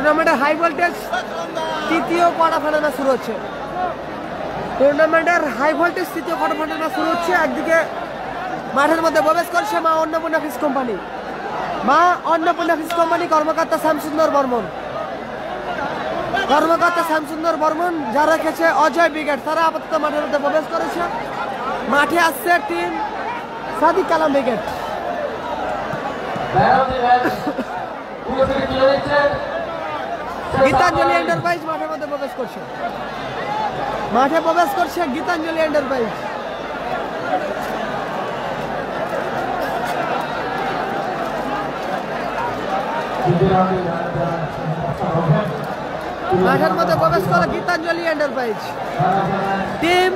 টুর্নামেন্টের high voltage তৃতীয় quarter final match শুরু হচ্ছে। টুর্নামেন্টের হাই ভোল্টেজ তৃতীয় কোয়ার্টার ফাইনাল ম্যাচ শুরু হচ্ছে। একদিকে মাঠের মধ্যে প্রবেশ করছে মা অন্নপূর্ণা ফিশ কোম্পানি। মা অন্নপূর্ণা ফিশ কোম্পানি কর্মকর্তা শ্যামসুন্দর বর্মন। কর্মকর্তা শ্যামসুন্দর বর্মন যারা রেখেছে অজয় ব্রিগেড, তারা আপাতত মাঠের মধ্যে প্রবেশ করেছে। মাঠে আসছে team Sadik Kalam brigade. Gitanjali enterprise মাঠের মধ্যে প্রবেশ করছে। মাঠে প্রবেশ করছে গীতাঞ্জলি এন্টারপ্রাইজ। মাঠের মধ্যে প্রবেশ করে Gitanjali enterprise team.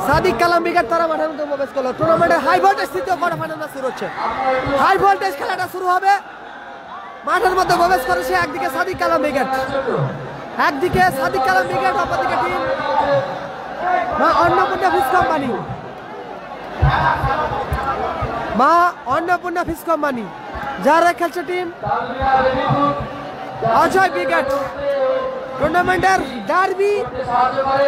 Sadik Kalam brigade তারা মাঠের মধ্যে প্রবেশ করলো। টুর্নামেন্টের হাই ভোল্টেজ তৃতীয় কোয়ার্টার ফাইনাল ম্যাচ শুরু হচ্ছে। হাই ভোল্টেজ খেলাটা শুরু হবে। মাঠের মধ্যে প্রবেশ করেছে একদিকে সাদিক কালাম ব্রিগেড, একদিকে সাদিক কালাম ব্রিগেড, অপরদিকে team Maa Annapurna fish company. মা অন্নপূর্ণা ফিশ কোম্পানি যারা খেলছে টিম অজয় ব্রিগেড। টুর্নামেন্টের ডার্বি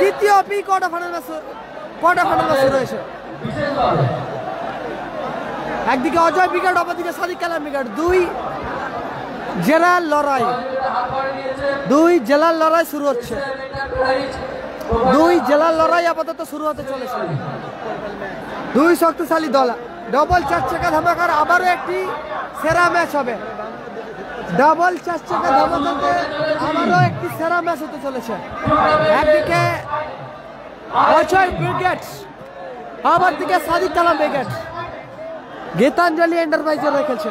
তৃতীয় কোয়ার্টার ফাইনাল ম্যাচ শুরু হয়েছে। একদিকে অজয় ব্রিগেড, অপরদিকে সাদিক কালাম ব্রিগেড। দুই জেলার লড়াই শুরু হচ্ছে। দুই জেলার লড়াই আপাতত শুরু হতে চলেছে। দুই শক্তিশালী দল, ডবল চার চাকা ধামাকার আবারও একটি সেরা ম্যাচ হবে। ডবল চার চাকা ধামাকাতে আবারও একটি সেরা ম্যাচ হতে চলেছে। একদিকে অজয় ব্রিগেড, অপরদিকে সাদিক কালাম ব্রিগেড। গীতাঞ্জলি এন্টারপ্রাইজে রেখেছে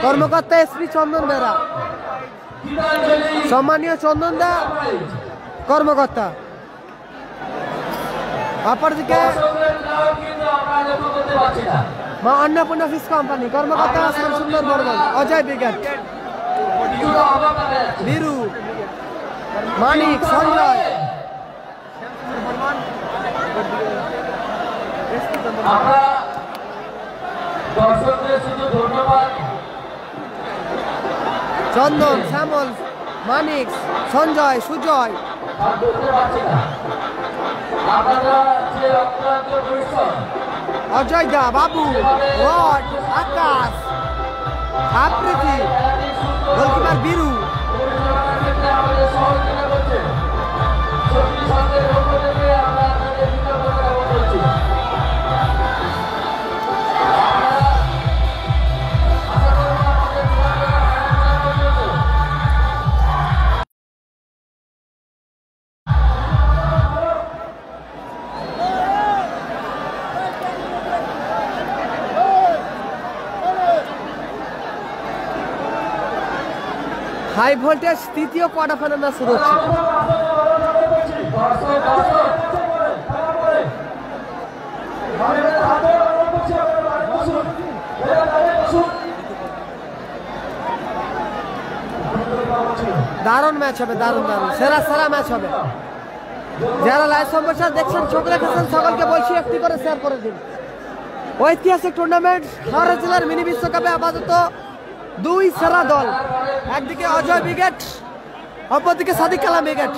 কর্মকর্তা এসপি চন্দন বেরা, সম্মানীয় চন্দন দা কর্মকর্তা। অপরদিকে মা অন্নপূর্ণা ফিশ কোম্পানি কর্মকর্তা শ্যামসুন্দর বর্মন, অজয় ব্রিগেড, বীরু, মানিক, সঞ্জয়। চন্দন, শ্যামল, মানিক, সঞ্জয়, সুজয়, অজয় দা, বাবু, রড, আকাশ, আপ্রীতি, গোলকিপার বীরু। হাই ভোল্টেজ তৃতীয় কোয়ার্টার ফাইনাল ম্যাচ শুরু হচ্ছে। দারুণ ম্যাচ হবে, দারুণ সেরা ম্যাচ হবে। যারা লাইভ সম্প্রচার দেখছেন, চোখ রেখেছেন, সকলকে বলছি একটি করে শেয়ার করে দিন। ঐতিহাসিক টুর্নামেন্ট হাওড়া জেলার মিনি বিশ্বকাপে আপাতত দুই সেরা দল, একদিকে অজয় ব্রিগেড, অপরদিকে Sadiq Kalam brigade.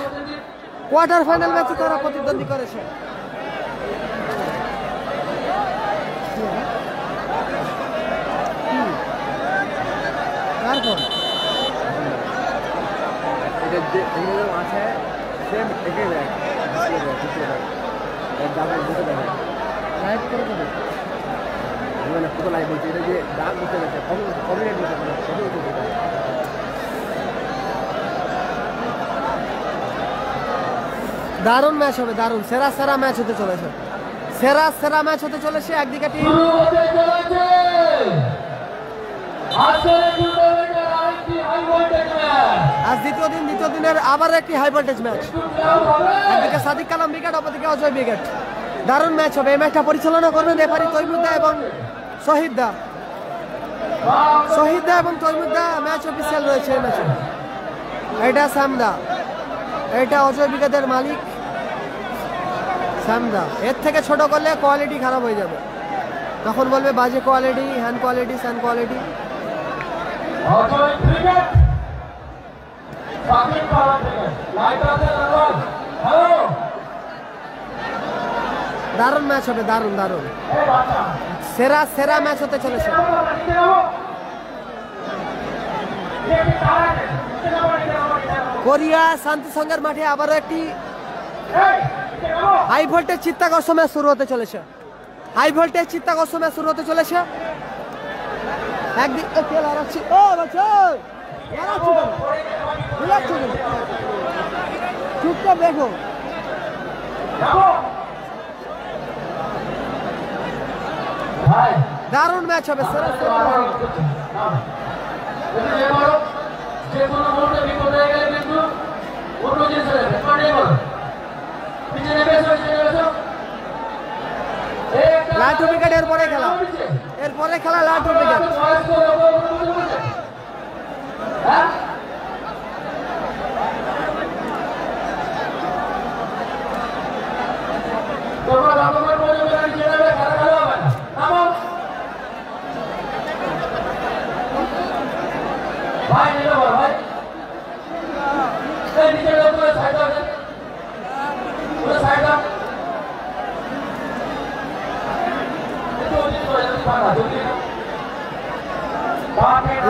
Quarter final ম্যাচে তারা প্রতিদ্বন্দ্বী করেছে। দারুণ ম্যাচ হবে, দারুণ সেরা ম্যাচ হতে চলেছে। সেরা ম্যাচ হতে চলেছে। একদিকে টিম আজ দ্বিতীয় দিনের আবার একটি হাই ভোল্টেজ ম্যাচ। একদিকে সাদিক কালাম ব্রিগেড, অপরদিকে অজয় ব্রিগেড। দারুণ ম্যাচ হবে। এই ম্যাচটা পরিচালনা করবেন রেফারি তৈমুদ্দা এবং শহীদদা। এবং তৈমুদ্দা ম্যাচ অফিসিয়াল রয়েছে এই ম্যাচে। এটা শ্যামদা, এটা অজয় ব্রিগেডের মালিক শ্যামদা। এর থেকে ছোট করলে কোয়ালিটি খারাপ হয়ে যাবে, তখন বলবে বাজে quality, hand quality, sand quality. দারুণ ম্যাচ হবে, দারুণ দারুণ, সেরা সেরা ম্যাচ হতে চলেছে। কোরিয়া শান্তি সংঘের মাঠে আবারও একটি হাই ভোল্টেজ চিত্তাকর্ষক ম্যাচ শুরু হতে চলেছে। হাই ভোল্টেজ চিত্তাকর্ষক ম্যাচ শুরু হতে চলেছে। একদিন চুপটা দেখো, দারুণ ম্যাচ হবে, সেরা সেরা লাটু উইকেট। এরপরে খেলা, এরপরে খেলা লাটু উইকেট।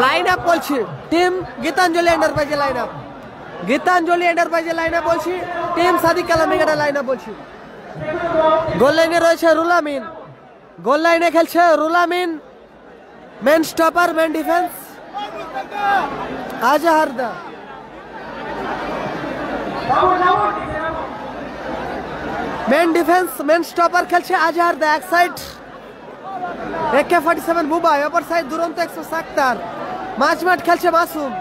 লাইন আপ বলছি, টিম গীতাঞ্জলি এন্টারপ্রাইজের লাইন আপ, গীতাঞ্জলি এন্টারপ্রাইজের লাইন আপ বলছি, টিম সাদিক কালাম উইকেটের লাইন আপ বলছি। গোল লাইনে রয়েছে রুলামিন, গোল লাইনে খেলছে Rulamin, main stopper, main defence আজহারদা। মেন ডিফেন্স, মেন স্টপার খেলছে আজহারদা। এক সাইড AK-47 বুবাই, অপর সাইড দুরন্ত 100 আক্তার। মাঝ মাঠ খেলছে মাসুম,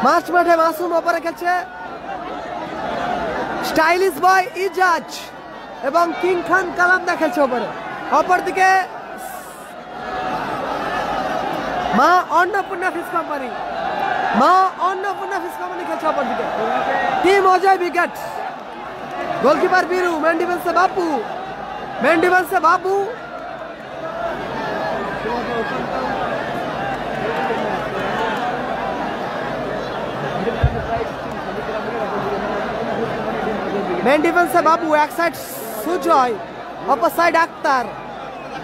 মাঝ মাঠে মাসুম, অপরে খেলছে স্টাইলিশ বয় ইজাজ এবং কিং খান কালামদা খেলছে অপরে। অপরদিকে মা অন্নপূর্ণা ফিশ কোম্পানি, মা অন্নপূর্ণা ফিশ কোম্পানি খেলছে অপরদিকে। টিম অজয় উইকেট, গোলকিপার বীরু, মেন ডিফেন্সে বাপু, মেন ডিফেন্সে বাবু, মেন ডিফেন্সে বাবু, এক সাইড সুজয়, অপর সাইড আক্তার।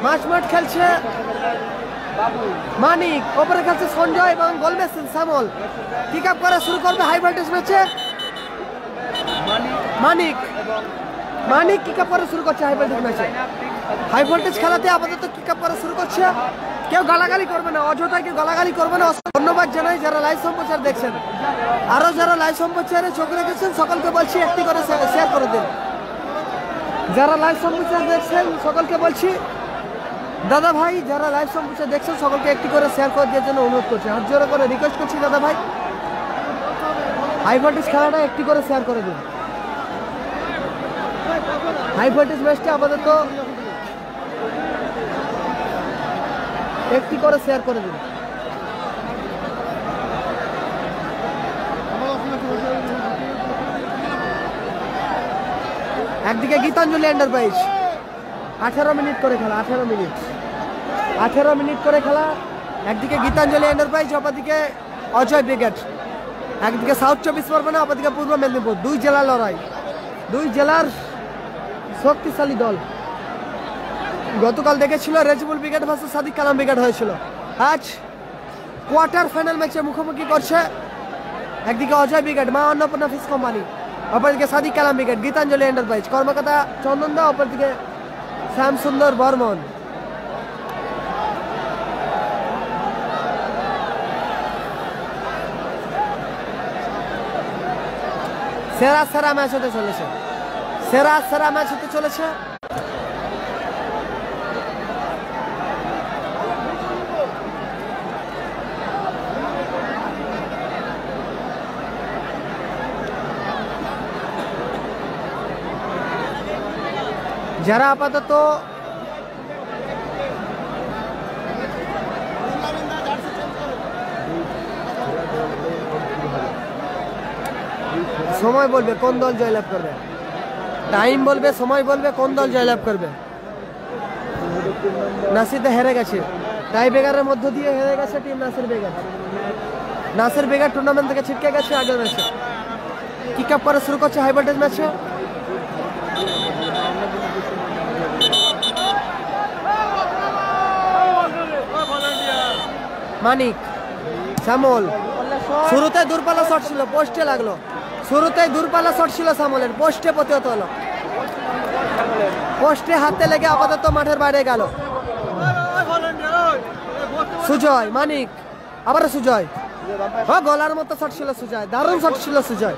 মাঝ মাঠ খেলছে মানিক, ওপরে খেলছে সঞ্জয় এবং গোল মেশিন শ্যামল। পিক আপ করা শুরু করবে হাই ভোল্টেজ ম্যাচে মানিক, মানিক কিক আপ করা শুরু করছে হাই ভোল্টেজ ম্যাচে। হাই ভোল্টেজ খেলাতে আপাতত কিক আপ করা শুরু করছে। কেউ গালাগালি করবে না, অযথা কেউ গালাগালি করবে না। ধন্যবাদ জানাই যারা লাইভ সম্প্রচার দেখছেন, আরো যারা লাইভ সম্প্রচারে চোখ রেখেছেন সকলকে বলছি একটি করে শেয়ার করে দিন। যারা লাইভ সম্প্রচার দেখছেন সকলকে বলছি, দাদা ভাই যারা লাইভ সম্প্রচার দেখছেন সকলকে একটি করে শেয়ার করে দেওয়ার জন্য অনুরোধ করছি, হাত জোড়া করে রিকোয়েস্ট করছি দাদা ভাই, হাই ভোল্টেজ খেলাটা একটি করে শেয়ার করে দিন। হাই ভোল্টেজ ম্যাচটা আপাতত একটি করে শেয়ার করে দিন। একদিকে গীতাঞ্জলি এন্টারপ্রাইজ 18 মিনিট করে খেলা, 18 মিনিট করে খেলা। একদিকে গীতাঞ্জলি এন্টারপ্রাইজ, অপরদিকে অজয় ব্রিগেড। একদিকে সাউথ 24 পরগনা, অপরদিকে পূর্ব মেদিনীপুর। দুই জেলার লড়াই, দুই জেলার শক্তিশালী দল। গতকাল দেখেছিল Rezibul brigade versus Sadiq Kalam brigade হয়েছিল। আজ কোয়ার্টার ফাইনাল ম্যাচে মুখোমুখি করছে একদিকে অজয় ব্রিগেড, মা অন্নপূর্ণা ফিশ কোম্পানি, অপরদিকে সাদিক কালাম ব্রিগেড, গীতাঞ্জলি এন্টারপ্রাইজ, কর্মকর্তা চন্দন দা, অপরদিকে শ্যাম সুন্দর বর্মন। সেরা সেরা ম্যাচ হতে চলেছে, সেরা সেরা ম্যাচ হতে চলেছে। যারা আপাতত সময় বলবে কোন দল জয়লাভ করবে। টাইম বলবে, সময় বলবে কোন দল জয়লাভ করবে। নাসিরদা হেরে গেছে, টাই বেগারের মধ্য দিয়ে হেরে গেছে টিম নাসির বেগার। নাসির বেগার টুর্নামেন্ট থেকে ছিটকে গেছে আগের ম্যাচে। কিক আপ করা শুরু করছে হাই ভোল্টেজ ম্যাচে। মানিক, শ্যামল, শুরুতে দূরপাল্লা শট ছিল, পোস্টে লাগলো। শুরুতেই দূরপাল্লা শট ছিল শ্যামলের, পোস্টে প্রতিহত হলো। পোস্টে হাতে লেগে আপাতত মাঠের বাইরে গেল। সুজয়, মানিক, আবারও সুজয়। গোলার মতো শট ছিল সুজয়, দারুণ শট ছিল সুজয়।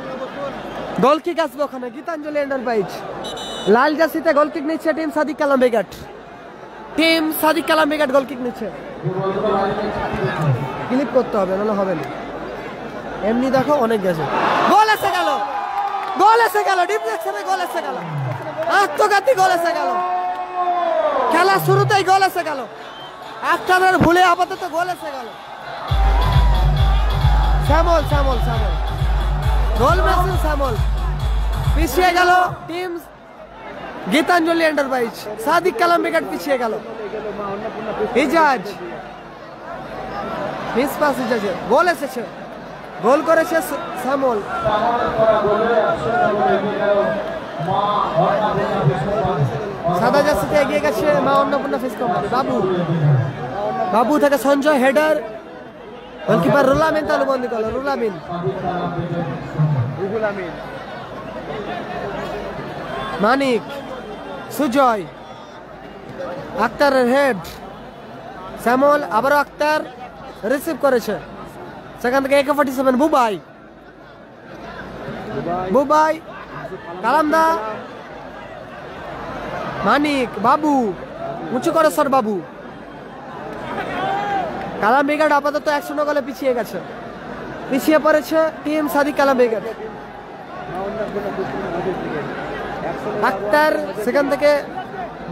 গোল কিক আসবে ওখানে, গীতাঞ্জলি এন্টারপ্রাইজ। লাল জার্সিতে গোল কিক নিচ্ছে টিম সাদিক কালাম বেগাট। টিম সাদিক কালাম বেগাট গোল কিক নিচ্ছে। ক্লিপ করতে হবে, নাহলে হবে না। এমনি দেখো অনেক গেছে। গোল এসে গেল, গোল এসে গেল, ডিফ্লেকশনে গোল এসে গেল, আত্মঘাতী গোল এসে গেল। খেলা শুরুতেই গোল এসে গেল, একটানের ভুলে আপাতত গোল এসে গেল। শ্যামল, শ্যামল, শ্যামল, গোল মেশিন শ্যামল। পিছিয়ে গেল টিম গীতাঞ্জলি এন্টারপ্রাইজ। সাদিক কালাম বেগাট পিছিয়ে গেল। ইজাজ, মিস পাস ইজাজের, গোল এসেছে, গোল করেছে শ্যামল। সাদা জার্সিতে এগিয়ে গেছে মা অন্নপূর্ণা ফিশ কোম্পানি। বাবু, বাবু থেকে সঞ্জয়, হেডার, গোলকিপার রুলামিন তালুবন্দি করলো। রুলামিন, মানিক, সুজয়, আক্তারের হেড, শ্যামল, আবারও আক্তার রিসিভ করেছে। সেখান থেকে AK-47 বুবাই, বুবাই, কালামদা, মানিক, বাবু, উঁচু করে সর বাবু। কালাম বেগাট আপাতত 1-0 গোলে পিছিয়ে গেছে, পিছিয়ে পড়েছে টিম সাদিক কালাম বেগাট। আক্তার, সেখান থেকে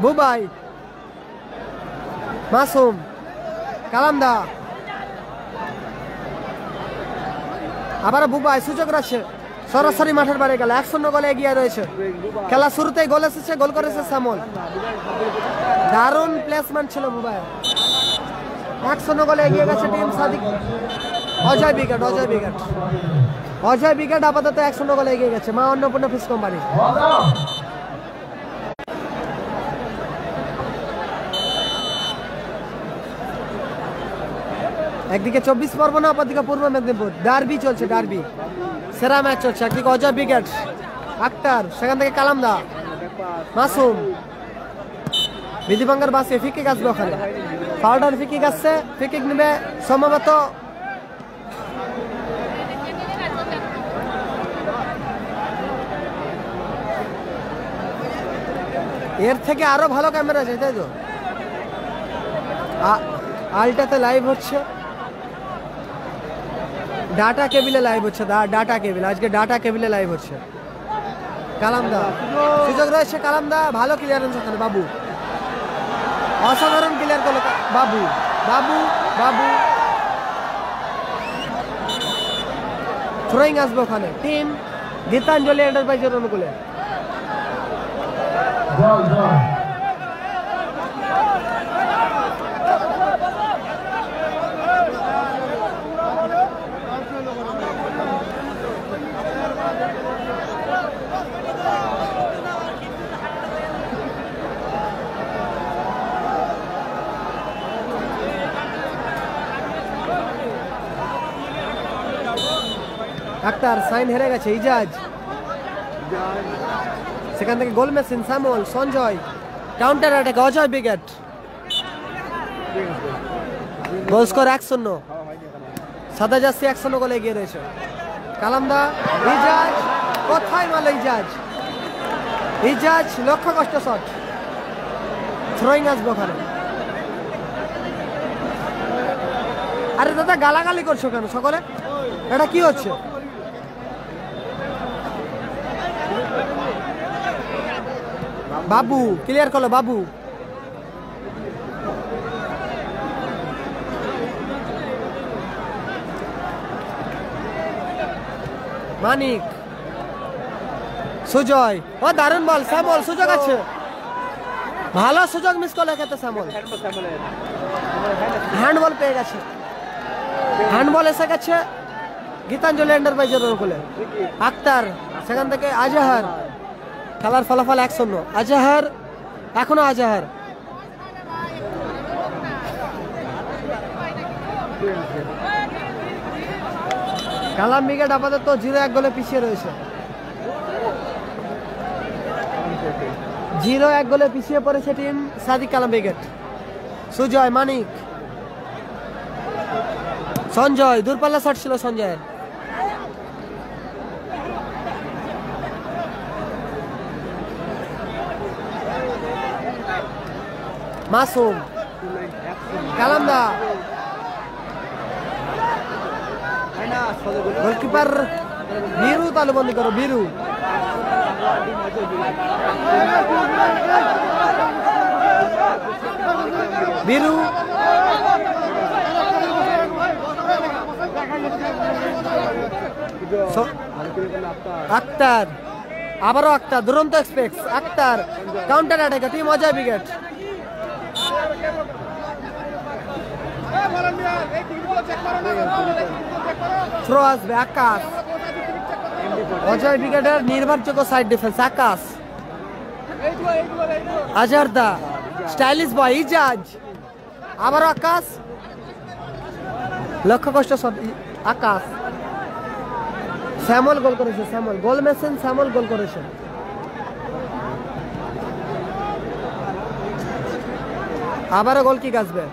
বুবাই, মাসুম, কালামদা, আবার বুবাই, সুযোগ রয়েছে, সরাসরি মাঠের বাইরে গেল। 1-0 গোলে এগিয়ে রয়েছে। খেলা শুরুতেই গোল এসেছে, গোল করেছে শ্যামল। দারুণ প্লেসমেন্ট ছিল বুবাই। 1-0 গোলে এগিয়ে গেছে টিম সাদিক। অজয় বিকেট, অজয় বিকেট, অজয় বিকেট আপাতত 1-0 গোলে এগিয়ে গেছে মা অন্নপূর্ণা ফিশ কোম্পানি। একদিকে 24 পরগনা, অপরদিকে পূর্ব মেদিনীপুর। ডার্বি চলছে, ডার্বি, সেরা ম্যাচ চলছে। একদিকে অজয় বিকেট, আক্তার, সেখান থেকে কালামদা, মাসুম, বিধিভঙ্গার বাসে ফিকিক আসবে ওখানে। ফাউডার ফিকিক আসছে, ফিকিক নেবে সম্ভবত এর থেকে আরো ভালো ক্যামেরা আছে, তাই তো? আলটাতে লাইভ হচ্ছে, ডাটা কেবিলে লাইভ হচ্ছে, ডাটা কেবিল, আজকে ডাটা কেবিলে লাইভ হচ্ছে। কালামদা, সুযোগ রয়েছে কালামদা, ভালো ক্লিয়ারেন্স ওখানে। বাবু, অসাধারণ ক্লিয়ার করলো বাবু, বাবু, বাবু। থ্রোয়িং আসবে ওখানে টিম গীতাঞ্জলি এন্টারপ্রাইজের অনুকূলে। আক্তার, সাইন হেরে গেছে। ইজাজ, সেখান থেকে goal machine Shyamal, Sanjay, counter attack Ajay বিকেট। Goal score 1-0। সাদা জার্সি 1-0 গোলে এগিয়ে রয়েছে। কালামদা, ইজাজ, কোথায় মারল ইজাজ? ইজাজ লক্ষ্য কষ্ট শট। থ্রোয়িং আসবে ওখানে। আরে দাদা গালাগালি করছো কেন সকলে? এটা কি হচ্ছে? বাবু ক্লিয়ার করলো, বাবু। মানিক, সুজয়, ও দারুণ বল শ্যামল, সুযোগ আছে, ভালো সুযোগ মিস করলে ক্ষেত্রে শ্যামল। হ্যান্ডবল পেয়ে গেছে, হ্যান্ডবল এসে গেছে গীতাঞ্জলি এন্টারপ্রাইজের অনুকূলে। আক্তার, সেখান থেকে আজাহার, খেলার ফলাফল 1-0। আজাহার, এখনো আজাহার। কালাম ব্রিগেড আপাতত 0-1 গোলে পিছিয়ে রয়েছে। 0-1 গোলে পিছিয়ে পড়েছে টিম সাদিক কালাম ব্রিগেড। সুজয়, মানিক, সঞ্জয়, দূরপাল্লা শট ছিল সঞ্জয়ের। মাসুম, কালামদা, গোলকিপার বীরু তালুবন্দি করো, বীরু। বীরু, আক্তার, আবারও আক্তার, দুরন্ত এক্সপ্রেস, আক্তার কাউন্টার অ্যাটাকে টিম অজয় ব্রিগেড। থ্রো আসবে আকাশ, অজয় ব্রিগেডের নির্ভরযোগ্য সাইড ডিফেন্স আকাশ। আজহারদা, স্টাইলিশ বয় ইজাজ, আবারও আকাশ, লক্ষ্য কষ্ট আকাশ। শ্যামল গোল করেছে, শ্যামল গোল মেশিন, শ্যামল গোল করেছে। আবারও গোল কিক আসবে।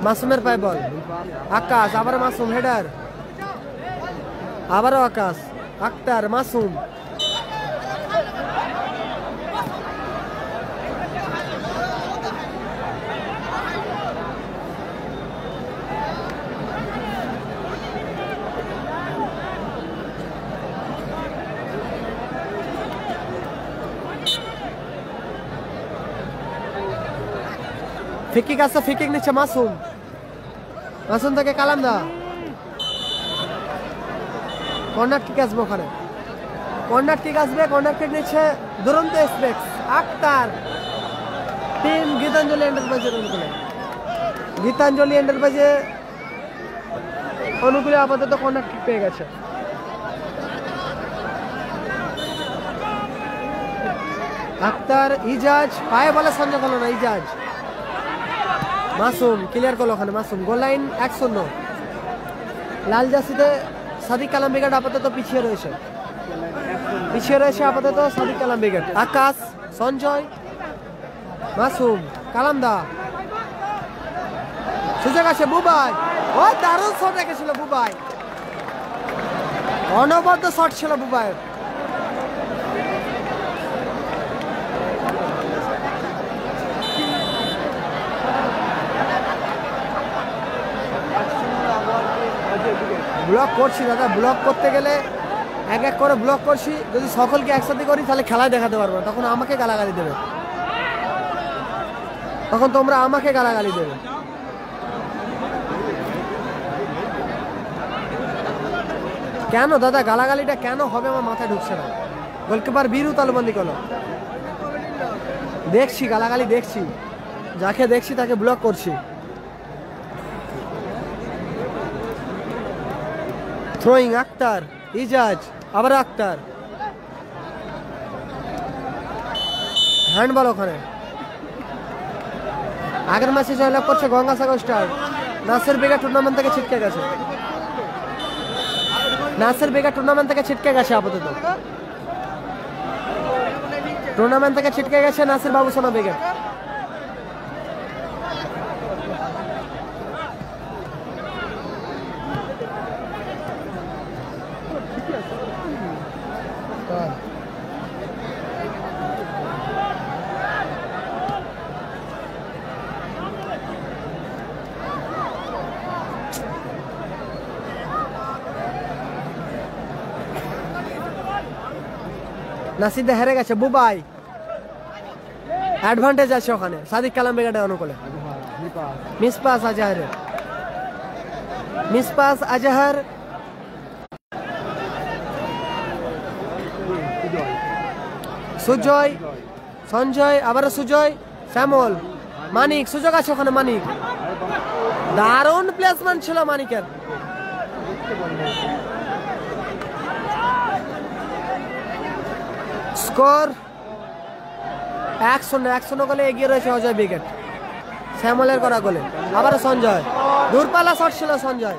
মাসুমের পায়ে বল, আকাশ, আবারও মাসুম, হেডার, আবারও আকাশ, আক্তার, মাসুম, ফিকিক আসছে, ফিকিক নিচ্ছে মাসুম, মাসুম থেকে কালামদা, কর্নার কিক আসবে ওখানে, কর্নার কিক আসবে, কর্নার কিক নিচ্ছে দুরন্ত এক্সপ্রেস আক্তার, টিম গীতাঞ্জলি এন্টারপ্রাইজের অনুকূলে। গীতাঞ্জলি এন্টারপ্রাইজে অনুকূলে আপাতত কর্নার কিক পেয়ে গেছে। আক্তার, ইজাজ, পায়ে বলে সংযোগ হলো না, ইজাজ, মাসুম ক্লিয়ার করলো ওখানে, মাসুম। Goal line 1-0। লাল জার্সিতে সাদিক কালাম ব্রিগেড আপাতত পিছিয়ে রয়েছে, পিছিয়ে রয়েছে আপাতত সাদিক কালাম ব্রিগেড। আকাশ, সঞ্জয়, মাসুম, কালামদা, সুযোগ আছে বুবাই, ও দারুণ শট রেখেছিল বুবাই, অনবদ্য শট ছিল বুবাইয়ের। ব্লক করছি দাদা, ব্লক করতে গেলে এক এক করে ব্লক করছি, যদি সকলকে একসাথে করি তাহলে খেলায় দেখাতে পারবো না, তখন আমাকে গালাগালি দেবে, তখন তোমরা আমাকে গালাগালি দেবে। কেন দাদা গালাগালিটা কেন হবে আমার মাথায় ঢুকছে না। গোলকিপার বীরু তালুবন্দি করলো, দেখছি গালাগালি দেখছি, যাকে দেখছি তাকে ব্লক করছি। থ্রোয়িং আক্তার, ইজাজ, আবার আক্তার, হ্যান্ডবল ওখানে। আগের ম্যাচে জয়লাভ করছে গঙ্গাসাগর স্টার। নাসির বেগা টুর্নামেন্ট থেকে ছিটকে গেছে, নাসির বেগা টুর্নামেন্ট থেকে ছিটকে গেছে, আপাতত টুর্নামেন্ট থেকে ছিটকে গেছে নাসির বাবু সোনা বেগা। নাসিদা হেরে গেছে, বুবাই অ্যাডভান্টেজ আছে ওখানে সাদিক কালাম ব্রিগেডের অনুকূলে। মিস পাস আজহারের, মিস পাস আজহার, সুজয়, সঞ্জয়, আবারও সুজয়, শ্যামল, মানিক, সুযোগ আছে ওখানে মানিক, দারুণ প্লেসমেন্ট ছিল মানিকের। স্কোর 1-0 গোলে এগিয়ে রয়েছে অজয় ব্রিগেড। শ্যামলের করা গোলে, আবারও সঞ্জয়, দূরপাল্লা শট ছিল সঞ্জয়।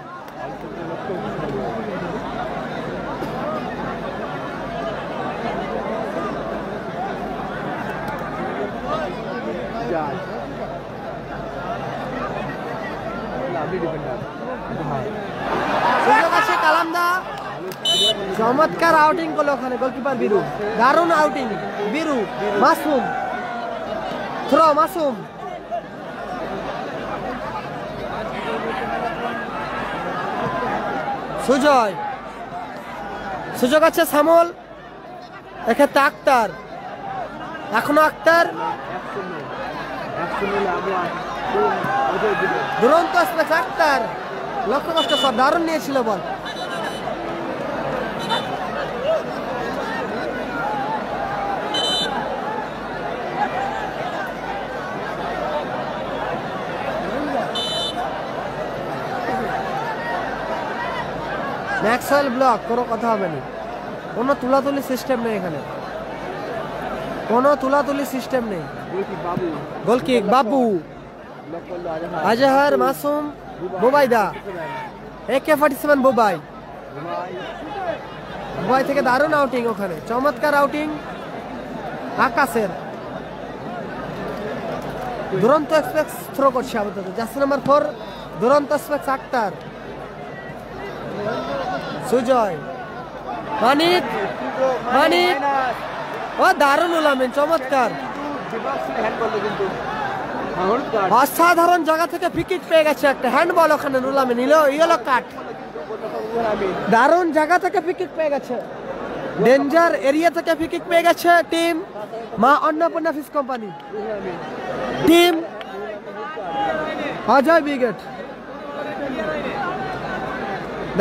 সুযোগ আছে কালামদা, চমৎকার আউটিং করলো ওখানে গোলকিপার বীরু, দারুণ আউটিং বীরু। মাসুম, থ্রো মাসুম, সুজয়, সুযোগ আছে শ্যামল, এক্ষেত্রে আক্তার, এখনো আক্তার, দুরন্ত স্পেস আক্তার, লক্ষ্য কষ্ট সব দারুণ নিয়েছিল বল। ম্যাক্সওয়েল ব্লক, কোনো কথা হবে না, কোনো তুলাতুলি সিস্টেম নেই এখানে, কোনো তুলাতুলি সিস্টেম নেই। গোলকিক বাবু, আজহার, মাসুম, বুবাইদা, AK-47 বুবাই, বুবাই থেকে দারুণ আউটিং ওখানে, চমৎকার আউটিং আকাশের। দুরন্ত এক্সপ্রেস থ্রো করছে আপাতত, জার্সি নাম্বার 4 দুরন্ত এক্সপ্রেস আক্তার, সুজয়, মানিক, মানিক, ও দারুণ উলামেন, চমৎকার, অসাধারণ জায়গা থেকে ফ্রি-কিক পেয়ে গেছে একটা, হ্যান্ডবল ওখানে উলামে নিল, ইয়েলো কার্ড, দারুণ জায়গা থেকে ফ্রি-কিক পেয়ে গেছে, ডেঞ্জার এরিয়া থেকে ফ্রি-কিক পেয়ে গেছে team Maa Annapurna fish company, team Ajay brigade.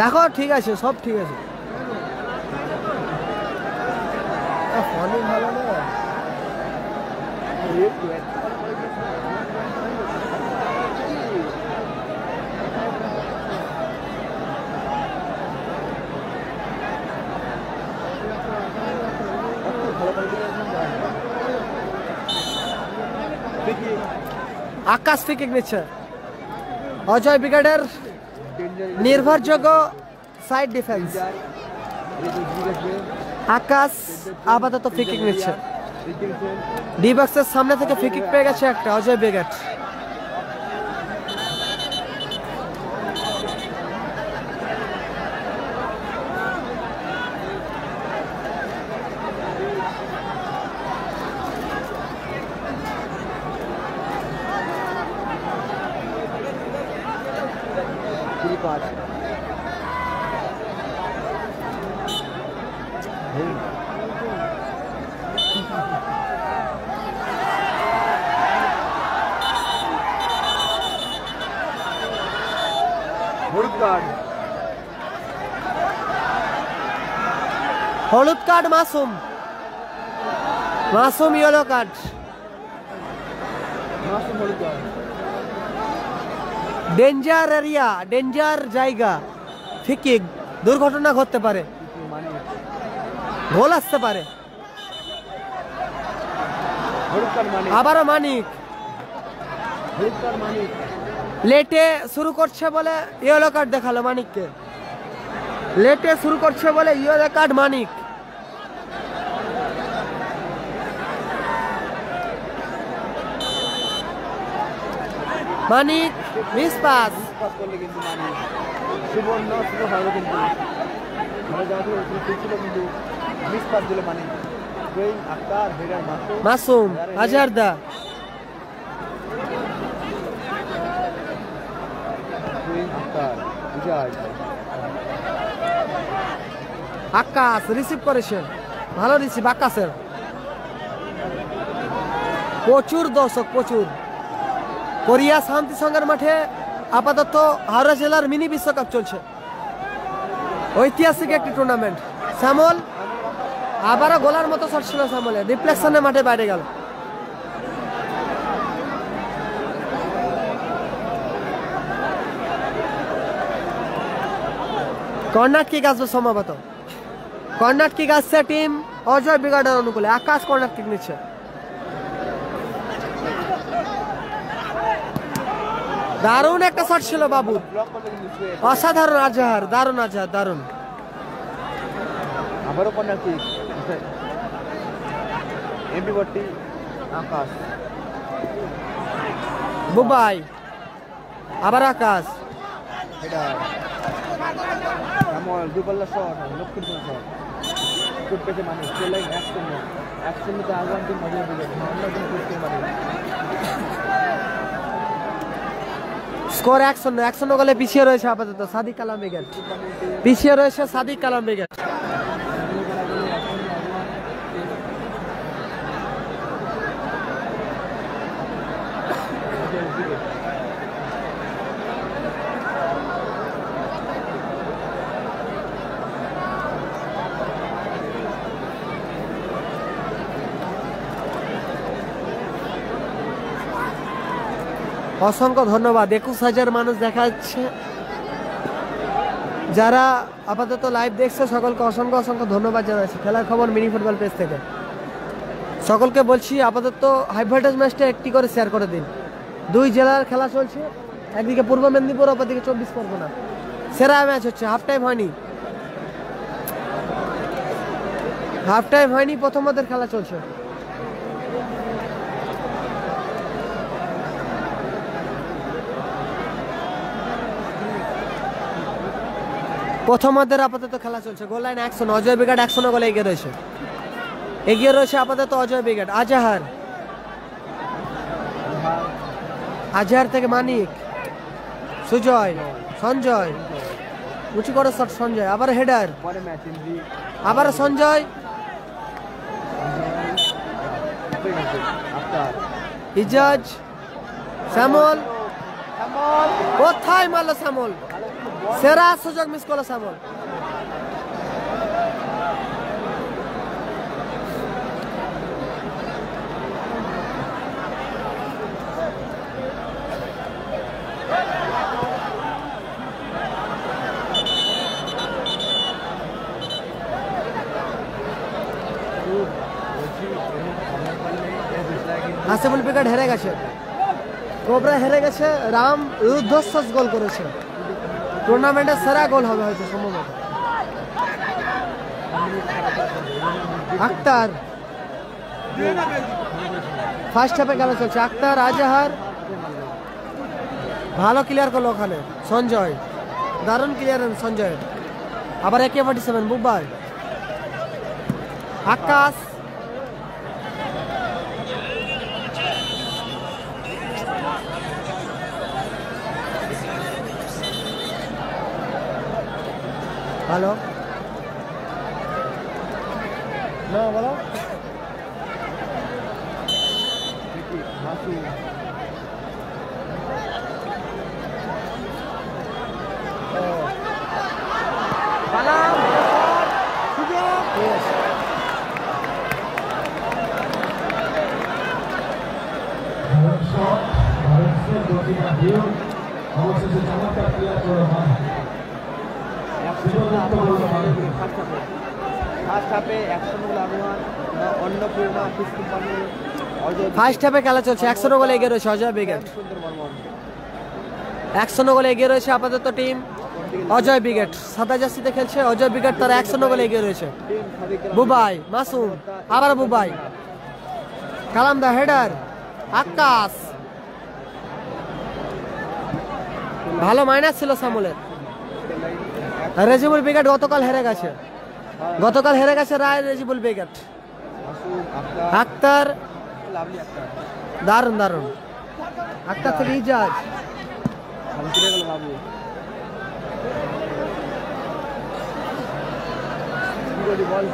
দেখো ঠিক আছে, সব ঠিক আছে, ফোনই ভালো না। আকাশ ফ্রি-কিক নিচ্ছে, অজয় ব্রিগেডের নির্ভরযোগ্য সাইড ডিফেন্স। আকাশ আপাতত ফ্রি-কিক নিচ্ছে, ডি বক্সের সামনে থেকে ফ্রি-কিক পেয়ে গেছে একটা অজয় ব্রিগেড। হলুদ card Masum, Masum yellow card, danger area, danger জায়গা, ফ্রি-কিক, দুর্ঘটনা ঘটতে পারে, গোল আসতে পারে। আবারও মানিক, লেটে শুরু করছে বলে ইয়েলো কার্ড দেখালো মানিককে, লেটে শুরু করছে বলে ইয়েলো কার্ড মানিক। মানিক মিস পাস, মাসুম, আজহারদা, আকাশ রিসিভ করেছেন, ভালো রিসিভ আকাশের, প্রচুর দর্শক, প্রচুর। কোরিয়া শান্তি সংঘের মাঠে আপাতত হাওড়া জেলার মিনি বিশ্বকাপ চলছে, ঐতিহাসিক একটি টুর্নামেন্ট। শ্যামল আবারও গোলার মতো শট ছিল শ্যামলের, রিফ্লেকশনে মাঠে বাইরে গেল। কর্নার কিক আসবে সম্ভবত, কর্নার কিক আসছে টিম অজয় বিগাডের অনুকূলে। আকাশ কর্নার কিক নিচ্ছে। দারুণ একটা শট ছিল বাবু, অসাধারণ আজহার, দারুণ আজহার, দারুণ। আবারও কর্নার কিক, এমপি বট্টি আকাশ, বুবাই, আবার আকাশ, এটা শ্যামল দুপাল্লা শট, লক্ষ্মীপুর শট, চুট পেতে মানুষ চলে 1-0 আর্জেন্টিনা মজা দিবে, অন্য কোনো করতে পারে। স্কোর 1-0 গোলে পিছিয়ে রয়েছে আপাতত সাদিক কালাম ব্রিগেড, পিছিয়ে রয়েছে সাদিক কালাম ব্রিগেড। অসংখ্য ধন্যবাদ, 21,000 মানুষ দেখা যাচ্ছে। যারা আপাতত লাইভ দেখছে সকলকে অসংখ্য অসংখ্য ধন্যবাদ জানাচ্ছি। খেলার খবর মিনি ফুটবল পেজ থেকে সকলকে বলছি, আপাতত হাই ভোল্টেজ ম্যাচটা একটি করে শেয়ার করে দিন। 2 জেলার খেলা চলছে, একদিকে পূর্ব মেদিনীপুর, অপরদিকে 24 পরগনা। সেরা ম্যাচ হচ্ছে, হাফ টাইম হয়নি, হাফ টাইম হয়নি, প্রথমার্ধের খেলা চলছে। প্রথমার্ধের আপাতত খেলা চলছে, গোল লাইন 100, অজয় ব্রিগেড 100 গোলে এগিয়ে রয়েছে আপাতত অজয় ব্রিগেড। আজহার, আজহার থেকে মানিক, সুজয়, সঞ্জয়, উঁচু করে শট সঞ্জয়, আবার হেডার, আবার সঞ্জয়, ইজাজ, শ্যামল, কোথায় মারল শ্যামল, সেরা সুযোগ মিস করলো শ্যামল। আসিফুল ব্রিগেড হেরে গেছে, কোবরা হেরে গেছে, রাম রুদ্ধশ্বাস গোল করেছে। টুর্নামেন্টের সেরা গোল হবে হয়তো সম্ভবত। আক্তার, ফার্স্ট হাফে খেলা চলছে। আক্তার, আজহার ভালো ক্লিয়ার করলো ওখানে, সঞ্জয় দারুণ ক্লিয়ারেন্স সঞ্জয়, আবার AK-47 বুবাই, আকাশ, হ্যালো না বলো, অবশেষে চমৎকার ক্লিয়ার করে হয়। ফার্স্ট হাফে খেলা চলছে, 100 গোলে এগিয়ে রয়েছে অজয় ব্রিগেড, 100 গোলে এগিয়ে রয়েছে আপাতত টিম অজয় ব্রিগেড। সাদা জার্সিতে খেলছে অজয় ব্রিগেড, তারা 100 গোলে এগিয়ে রয়েছে। বুবাই, মাসুম, আবার বুবাই, কালাম দা হেডার, আকাশ, ভালো মাইনাস ছিল সামুলের। রেজিবুল ব্রিগেড গতকাল হেরে গেছে, রায় রেজিবুল ব্রিগেড। আক্তার, দারুন দারুন, আক্তার থেকে ইজাজ, বল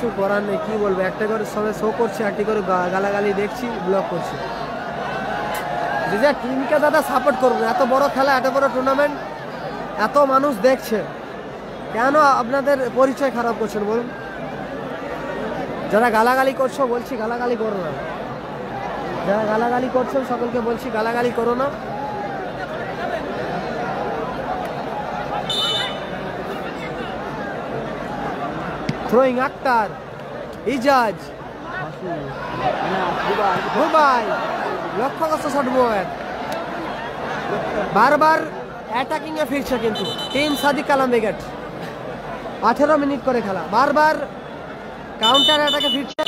কিছু করার নেই, কি বলবো, একটা করে সবাই শো করছে, একটি করে গালাগালি দেখছি, ব্লক করছি। যে যে টিমকে দাদা সাপোর্ট করুন, এত বড় খেলা, এত বড় টুর্নামেন্ট, এত মানুষ দেখছে, কেন আপনাদের পরিচয় খারাপ করছেন বলুন? যারা গালাগালি করছো বলছি গালাগালি করো না, যারা গালাগালি করছেন সকলকে বলছি গালাগালি করো না। থ্রোয়িং আক্তার, ইজাজ, বুবাই লক্ষ্য করছে শট বয়ের, বারবার অ্যাটাকিং এ ফিরছে কিন্তু team Sadik Kalam brigade. 18 minute করে খেলা, বারবার কাউন্টার অ্যাটাকে ফিরছে।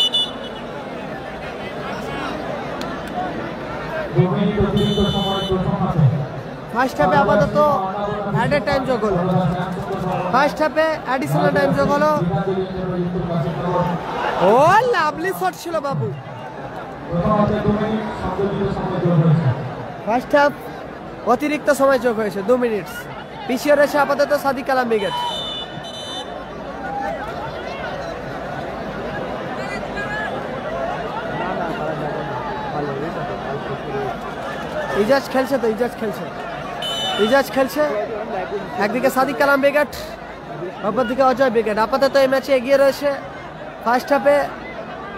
2 মিনিট অতিরিক্ত সময় প্রথম হাফে। ফার্স্ট হাফে আপাতত অ্যাডেড টাইম যোগ হলো, ফার্স্ট হাফে অ্যাডিশনাল টাইম যোগ হলো। ও লাভলি শট ছিল বাবু। প্রথম হাফে 2 মিনিট সংযোজিত সময় যোগ হয়েছে। ফার্স্ট হাফ অতিরিক্ত সময় যোগ হয়েছে 2 মিনিট। পিছিয়ে রয়েছে আপাতত সাদিক কালাম ব্রিগেড। ইজাজ খেলছে তো, ইজাজ খেলছে, ইজাজ খেলছে। একদিকে সাদিক কালাম ব্রিগেড, অপরদিকে অজয় ব্রিগেড। আপাতত এই ম্যাচে এগিয়ে রয়েছে ফার্স্ট হাফে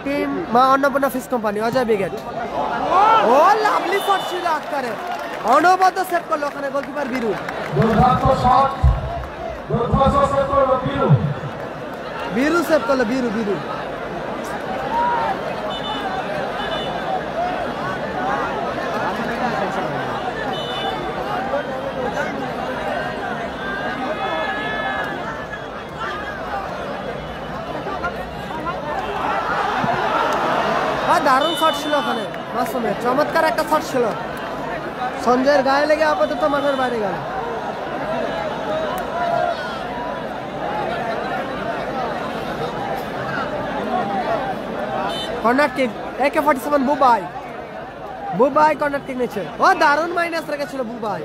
team Maa Annapurna fish company, Ajay brigade. ও লাভলি শট ছিল আক্তারের, অনবদ্য সেভ করলো ওখানে গোলকিপার বীরু। দুর্দান্ত শট, দুর্দান্ত সেভ করলো বীরু। বীরু সেভ করলো, বীরু বীরু। দারুণ শট ছিল ওখানে, মাসুমের চমৎকার একটা শট ছিল, সঞ্জয়ের গায়ে লেগে আপাতত মাঠের বাইরে গেল। Corner kick AK-47 Bubai, Bubai corner kick নিচ্ছে। ও দারুণ মাইনাস রেখেছিল বুবাই।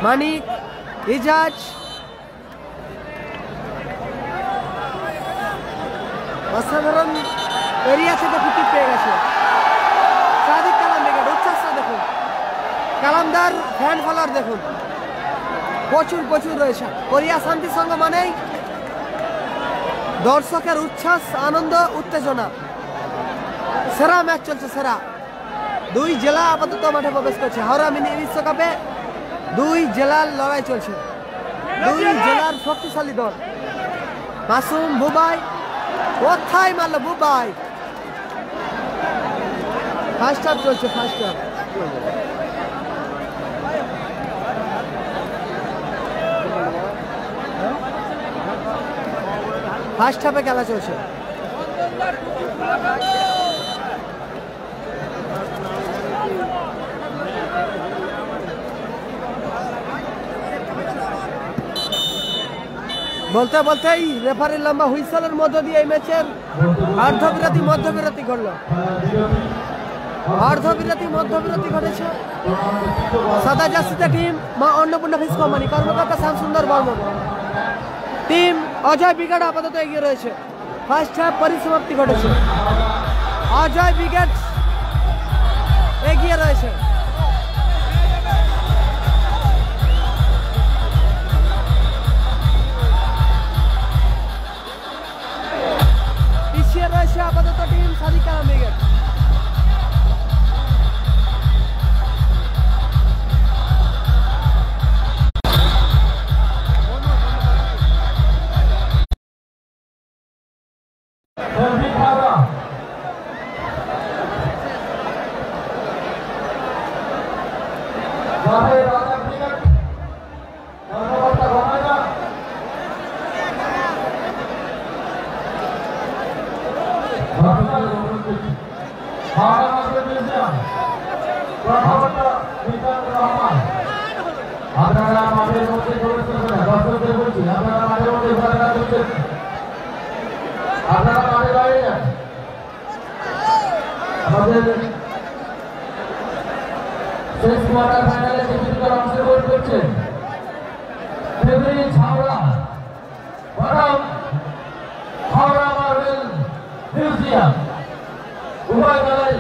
মানিক, ইজাজ, অসাধারণ এরিয়া থেকে ফিটি পেয়ে গেছে সাদিক কালাম ব্রিগেড। উচ্ছ্বাসটা দেখুন, কালামদার ফ্যান ফলোয়ার দেখুন, প্রচুর প্রচুর রয়েছে। কোরিয়া শান্তি সংঘ মানেই দর্শকের উচ্ছ্বাস, আনন্দ, উত্তেজনা। সেরা ম্যাচ চলছে, সেরা। 2 জেলা আপাতত মাঠে প্রবেশ করছে। হাওড়া মিনি বিশ্বকাপে 2 জেলার লড়াই চলছে, 2 জেলার শক্তিশালী দল। মাসুম, বুবাই, কোথায় মারলো বুবাই। ফার্স্ট হাফ চলছে, ফার্স্ট হাফ। ফার্স্ট হাফে খেলা চলছে। বলতে বলতেই রেফারির লম্বা হুইসেলের মধ্য দিয়ে এই ম্যাচের অর্ধবিরতি মধ্যবিরতি ঘটল। অর্ধবিরতি মধ্যবিরতি ঘটেছে। সাদা জার্সিতে team Maa Annapurna fish company, কর্মকর্তা শ্যামসুন্দর বর্মন। টিম অজয় ব্রিগেড আপাতত এগিয়ে রয়েছে। ফার্স্ট হাফ পরিসমাপ্তি ঘটেছে, অজয় ব্রিগেড এগিয়ে রয়েছে। পিছিয়ে রয়েছে আপাতত টিম সাদিক কালাম ব্রিগেড। আপনারা মাঠের মধ্যে প্রবেশ করবেন না, দর্শকদের বলছি আপনারা মাঠের মধ্যে ঘোরাফেরা করছেন, আপনারা মাঠে বাইরে যান। আমাদের শেষ কোয়ার্টার ফাইনালে সেমিফাইনাল অংশ উভয় দলের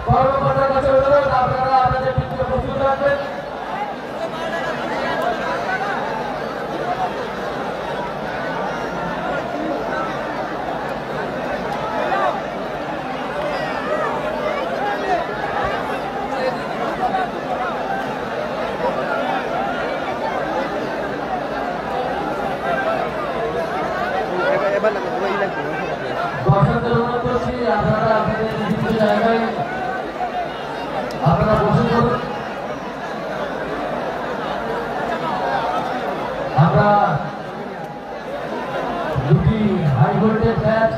কর্মকর্তার কাছে অনুরোধ আপনারা আপনাদের পিছনে প্রস্তুত রাখবেন। দর্শকদের অনুরোধ করছি আপনারা আপনাদের নির্দিষ্ট জায়গায় আপনারা বসে পড়ুন। আমরা দুটি হাই ভোল্টেজ ম্যাচ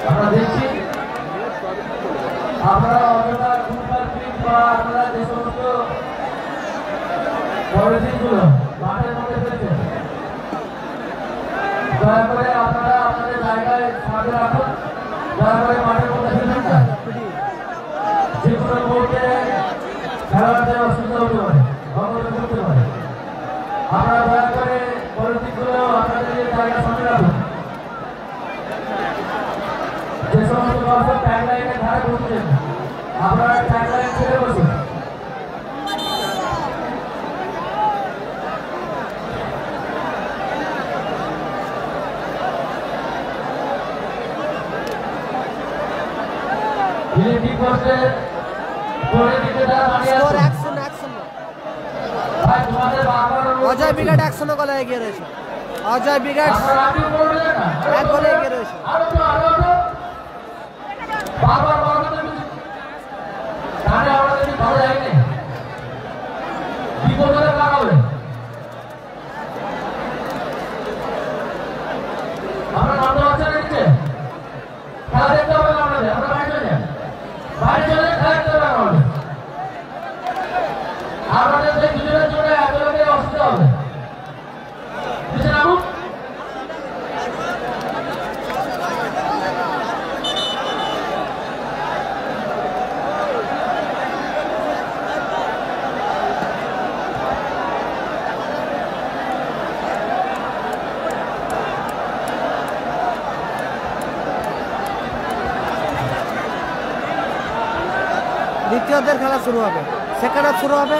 আমরা দেখছি। আপনারা অযথা ফুটবল ফিল্ড বা আপনারা যে সমস্ত পলিথিনগুলো মাঠের মধ্যে ফেলছেন দয়া করে আপনারা আপনাদের জায়গায় সামনে রাখুন। দয়া করে মাঠের মধ্যে ফেলবেন না। যে কোনো মুহূর্তে খেলোয়াড়দের অসুবিধা হতে পারে, অবরোধ করতে পারে। আপনারা দয়া করে পলিথিনগুলো আপনাদের জায়গায় সামনে রাখুন। যে সমস্ত দর্শক ট্যাগ লাইনের ধারে বসছেন আপনারা ট্যাগ লাইন ছেড়ে বসুন। অজয় বিরাট 100 গোলে এগিয়ে রয়েছে। অজয় বিরাট 1 গোলে এগিয়ে রয়েছে। আমরা নামতে পারছেন নিচে খেলা দেখতে হবে না। আমাদের আমরা বাইরে চলে যাই, বাইরে চলে খেলা দেখতে হবে আমাদের। আমাদের সেই দুজনের জন্য এত লোকের অসুবিধা হবে। নিচে নামুন। দ্বিতীয়দের খেলা শুরু হবে, সেকেন্ড হাফ শুরু হবে।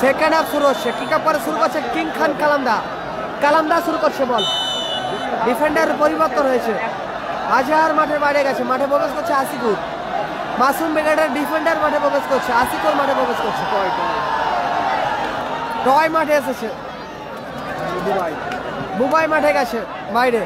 সেকেন্ড হাফ শুরু হচ্ছে। কিক আপ করে শুরু করছে কিং খান কালামদা। কালামদা শুরু করছে বল। ডিফেন্ডার পরিবর্তন হয়েছে। আজহার মাঠের বাইরে গেছে, মাঠে প্রবেশ করছে আসিকুর। মাসুম ব্রিগেডের ডিফেন্ডার মাঠে প্রবেশ করছে, আসিকুর মাঠে প্রবেশ করছে। টয় মাঠে এসেছে, বুবাই মাঠে গেছে বাইরে।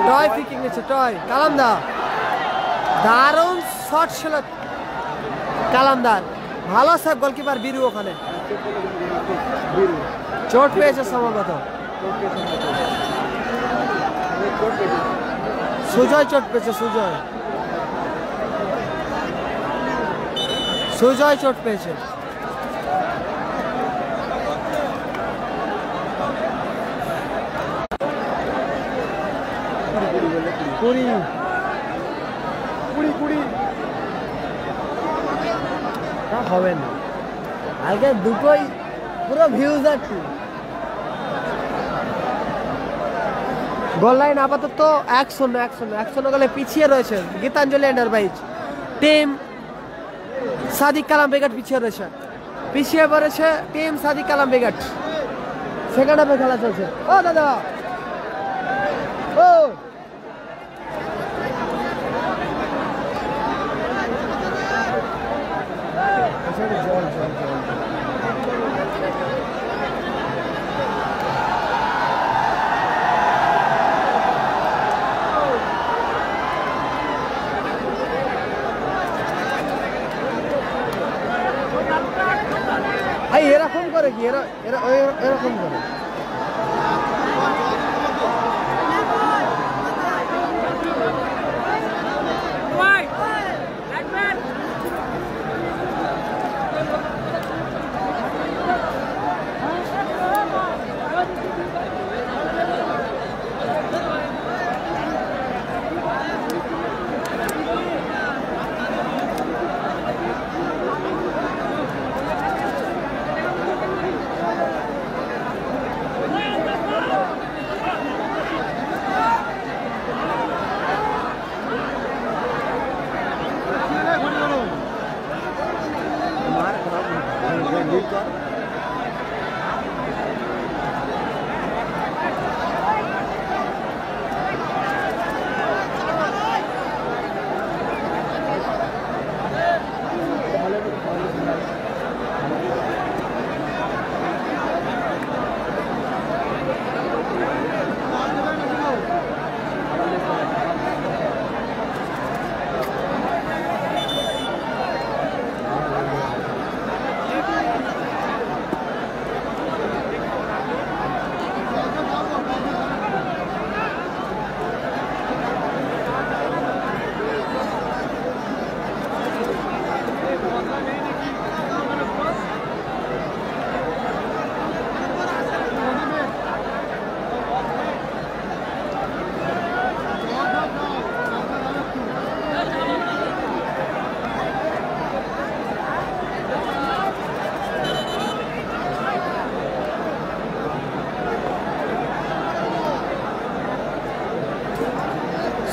টয় ফিকিং নিচ্ছে, টয় কালামদা। দারুণ শট ছিল কালামদার, ভালো সেভ গোলকিপার বিরু। ওখানে চোট পেয়েছে সম্ভবত, সুজয় চোট পেয়েছে। সুজয় চোট পেয়েছে। কুড়ি হবে না, আগে দুটোই পুরো ভিউজ আছে। গোল লাইন আপাতত 1-0 গোলে পিছিয়ে রয়েছে Gitanjali enterprise. Team Sadik Kalam brigade পিছিয়ে পড়েছে team Sadik Kalam brigade. Second হাফে খেলা চলছে। ও দাদা, ও জল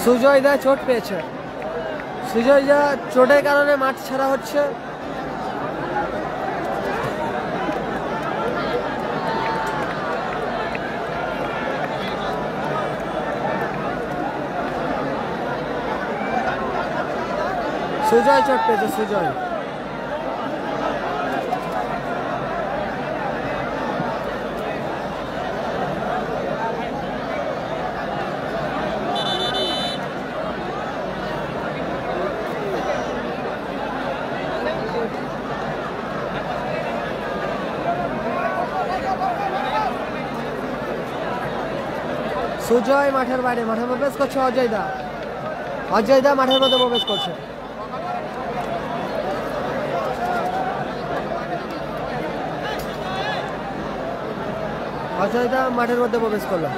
সুজয় দা চোট পেয়েছে। সুজয় দা চোটের কারণে মাঠ ছাড়া হচ্ছে। সুজয় চোট পেয়েছে, সুজয়। সুজয় মাঠের বাইরে, মাঠে প্রবেশ করছে অজয় দা। অজয় দা মাঠের মধ্যে প্রবেশ করছে। অজয় দা মাঠের মধ্যে প্রবেশ করলো।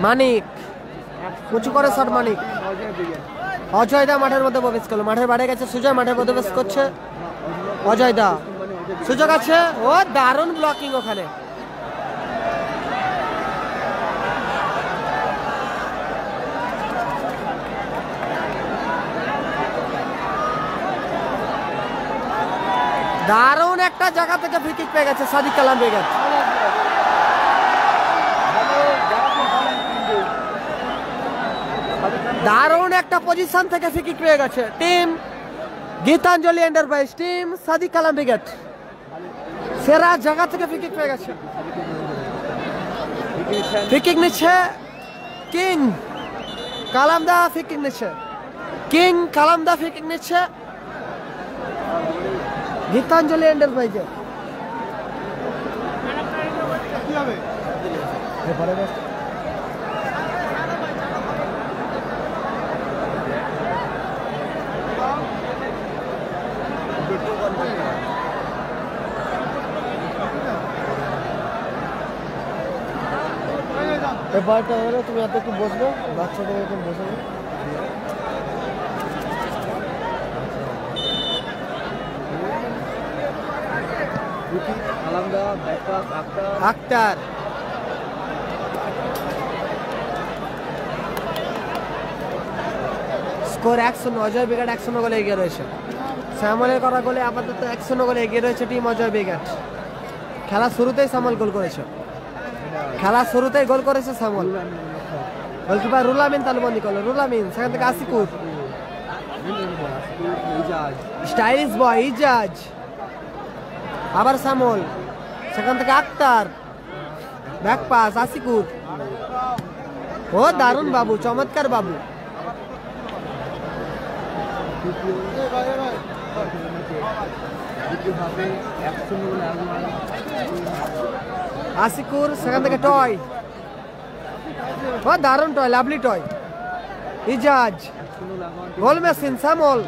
মানিক উঁচু করে শট, মানিক। অজয় দা মাঠের মধ্যে প্রবেশ করলো, মাঠের বাইরে গেছে সুজয়, মাঠে প্রবেশ করছে অজয় দা। সুযোগ আছে, ও দারুণ ব্লকিং ওখানে। দারুণ একটা জায়গা থেকে ফ্রি কিক পেয়ে গেছে সাদিক কালাম বেগম। দারুণ একটা পজিশন থেকে ফ্রি কিক পেয়ে গেছে team Gitanjali enterprise, team Sadik Kalam brigade. সেরা জায়গা থেকে ফ্রি কিক পেয়ে গেছে। ফ্রি কিক নিচ্ছে কিং কালামদা, ফ্রি কিক নিচ্ছে কিং কালামদা, ফ্রি কিক নিচ্ছে গীতাঞ্জলি এন্টারপ্রাইজে। এবারটা হলো তুমি এত একটু বসবে, বাচ্চাদের এরকম বসে আক্তার। স্কোর 1-0, অজয় ব্রিগেড 1-0 গোলে এগিয়ে রয়েছে। শ্যামলের করা গোলে আপাতত 1-0 গোলে এগিয়ে রয়েছে টিম অজয় ব্রিগেড। খেলা শুরুতেই শ্যামল গোল করেছে, খেলা শুরুতেই গোল করেছে শ্যামল। গোলকিপার রুলামিন তালুবন্দি করলো, রুলামিন, সেখান থেকে আসিকুর, স্টাইলিশ বয় ইজাজ, আবার শ্যামল, সেখান থেকে আক্তার, ব্যাক পাস আসিকুর। ও দারুণ বাবু, চমৎকার বাবু। আসিকুর, সেখান থেকে টয়, ও দারুণ Toy, lovely Toy. Ijaz, goal machine Shyamal,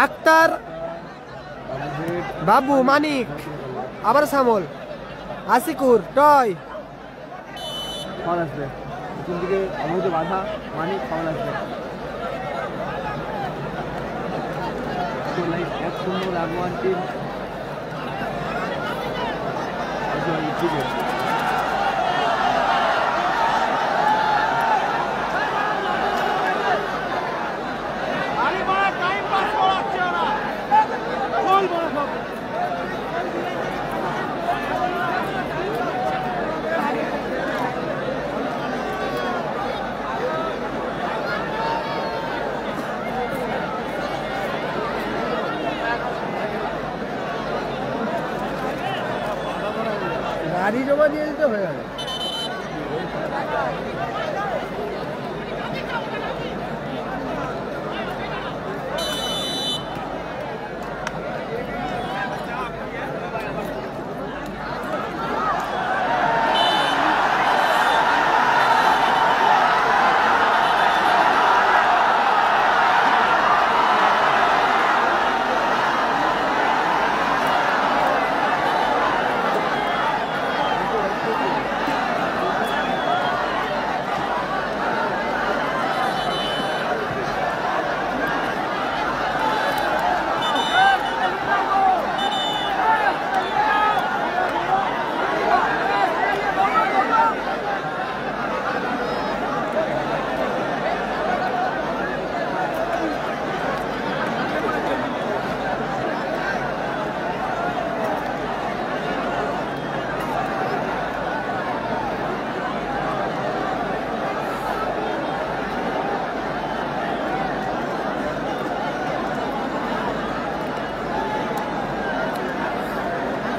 Akhtar, Babu, Manik, আবার শ্যামল, আসিকুর, টয়। ফাউল আসবে, পিছন দিকে অমুক বাধা, মানিক, ফাউল আসবে। 1-0 রাগওয়ান টিম। গাড়ি জমা দিয়ে দিতে হয়ে গেল।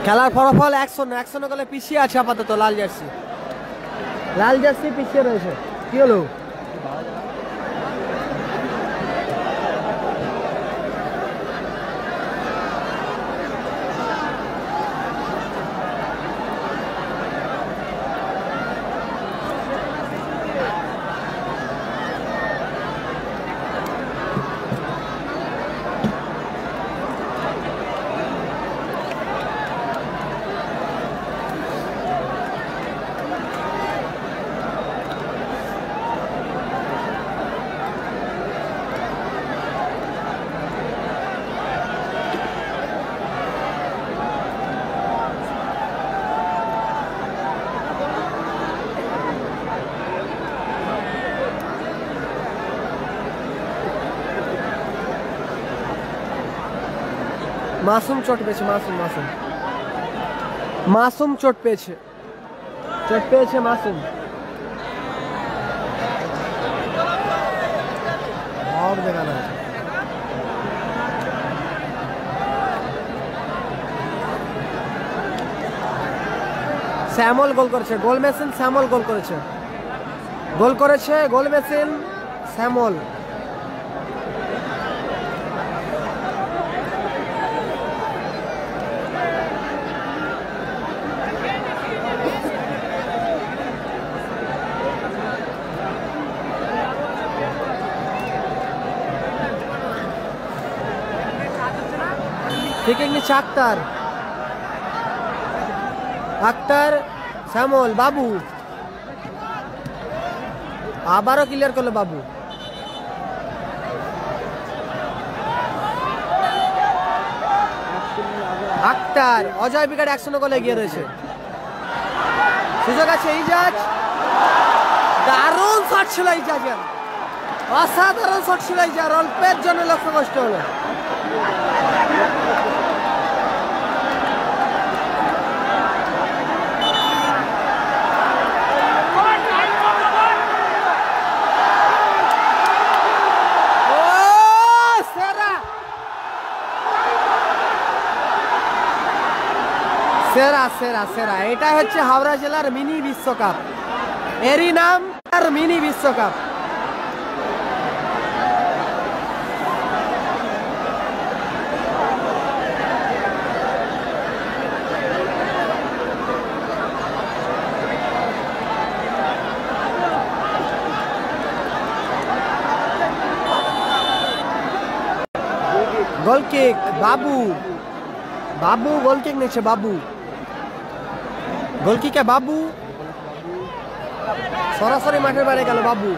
খেলার ফলাফল 100 গোলে পিছিয়ে আছে আপাতত লাল জার্সি পিছিয়ে রয়েছে। কি হলো? মাসুম চোট পেয়েছে, মাসুম চোট পেয়েছে মাসুম। और देखाना है। স্যামুয়েল গোল করেছে, গোল মেশিন স্যামুয়েল গোল করেছে, গোল মেশিন স্যামুয়েল। কিকিং নিচ্ছে আক্তার শ্যামল বাবু, আবারও ক্লিয়ার করলো বাবু। আক্তার, অজয় বিকেট 100 গোলে এগিয়ে রয়েছে। সুযোগ আছে ইজাজ, দারুণ শট ছিল ইজাজের, অসাধারণ শট ছিল ইজাজ, অল্পের জন্য লক্ষ্য কষ্ট হলো। সেরা এটা হচ্ছে হাওড়া জেলার মিনি বিশ্বকাপ, এরই নাম মিনি বিশ্বকাপ। গোল কিক বাবু গোল কিক নিচ্ছে গোল কিকে বাবু সরাসরি মাঠের বাইরে গেল বাবু।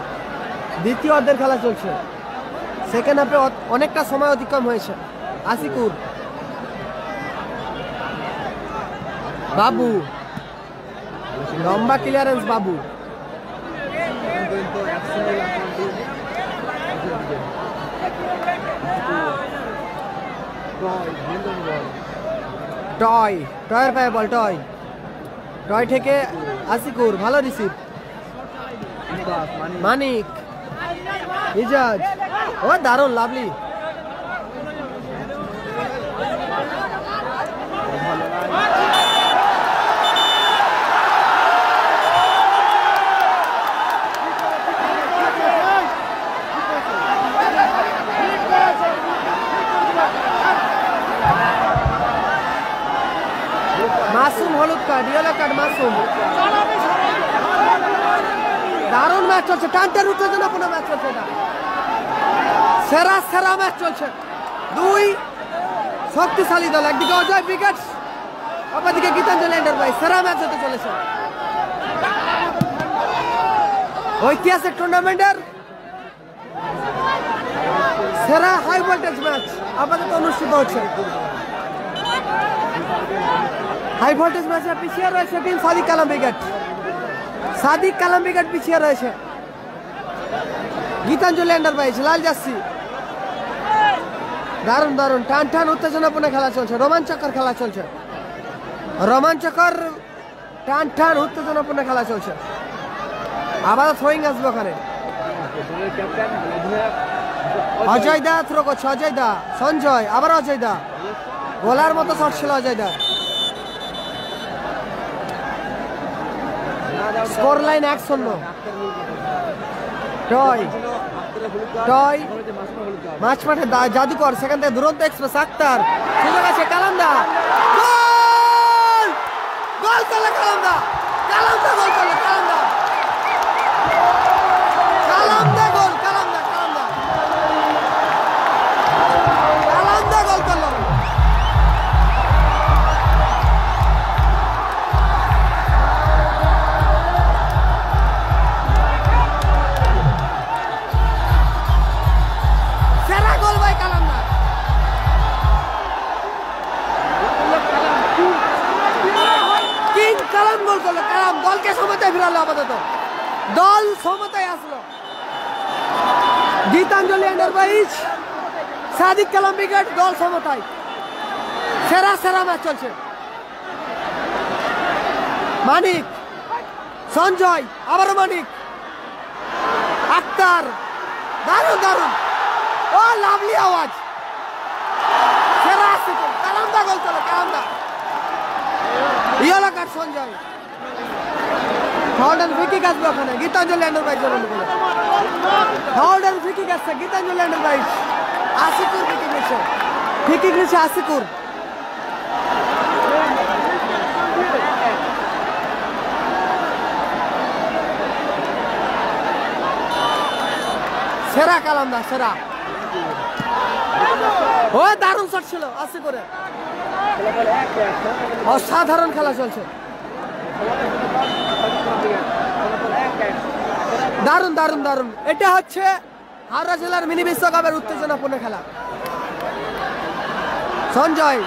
দ্বিতীয় অর্ধের খেলা চলছে, সেকেন্ড হাফে অনেকটা সময় অতিক্রম হয়েছে। আশিকুর বাবু, লম্বা ক্লিয়ারেন্স বাবু। টয়ের পায়ে বল, টয় থেকে আশিকুর, ভালো রিসিভ। মানিক, ইজাজ, ও দারুণ লাভলি। মাসুম হলুদ কার্ড, ইয়েলো কার্ড মাসুম। দারুণ ম্যাচ চলছে, টানটার উত্তেজনাপূর্ণ ম্যাচ চলছে, এটা সেরা ম্যাচ চলছে। দুই শক্তিশালী দল, একদিকে অজয় ব্রিগেডস, অপরদিকে গীতাঞ্জলি এন্টারপ্রাইজ। সেরা ম্যাচ হতে চলেছে ঐতিহাসিক টুর্নামেন্টের সেরা হাই ভোল্টেজ ম্যাচ আপাতত অনুষ্ঠিত হচ্ছে। হাই ভোল্টেজ ম্যাচে পিছিয়ে রয়েছে টিম সাদিক কালাম ব্রিগেড পিছিয়ে রয়েছে। গীতাঞ্জলি এন্টারপ্রাইজ লাল জার্সি। দারুণ টান উত্তেজনাপূর্ণ খেলা চলছে, রোমাঞ্চকর টান উত্তেজনাপূর্ণ খেলা চলছে। আবার থ্রোয়িং আসবে ওখানে, অজয় দা থ্রো করছে, সঞ্জয়, আবার অজয় দা, গোলার মতো শট ছিল অজয় দা। Score line 1-0। টয় টয় মাছ মাঠে জাদুকর, সেখান থেকে দুরন্ত এক্সপ্রেস আক্তার, সুযোগ আছে কালামদা, গোল! গোল করলো কালামদা, কালামদা গোল করলো, কালামদা, কালামদা গোল, কালামদা, কালামদা, কালামদা গোল করলো। সেরা গোল ভাই কালামদা। কিং কালাম গোল করলো, কালাম দলকে সমতায় ফিরালো, আপাতত দল সমতায় আসলো। গীতাঞ্জলি আন্ডার 22, সাদিক কালাম উইকেট, দল সমতায়। সেরা সেরা ম্যাচ চলছে। মানিক, সঞ্জয়, আবারও মানিক, আক্তার, দারুণ দারুণ, ও লাভলি আওয়াজ, সেরা আসিফ, কালামদা গোল করলো, কালামদা, yellow card Sanjay. Foul free kick আসবে ওখানে, গীতাঞ্জলি আন্ডার 22 জন্য বলে ফাউল ফ্রি কিক আসছে, গীতাঞ্জলি আন্ডার 22, আসিকুর ফ্রি কিক নিচ্ছে, ফ্রি কিক নিচ্ছে আসিকুর। সেরা কালামদা, সেরা, ও দারুণ শট ছিল আসিকুরে, অসাধারণ খেলা চলছে, দারুণ দারুণ দারুণ। এটা হচ্ছে হাওড়া জেলার মিনি বিশ্বকাপের উত্তেজনাপূর্ণ খেলা। সঞ্জয়,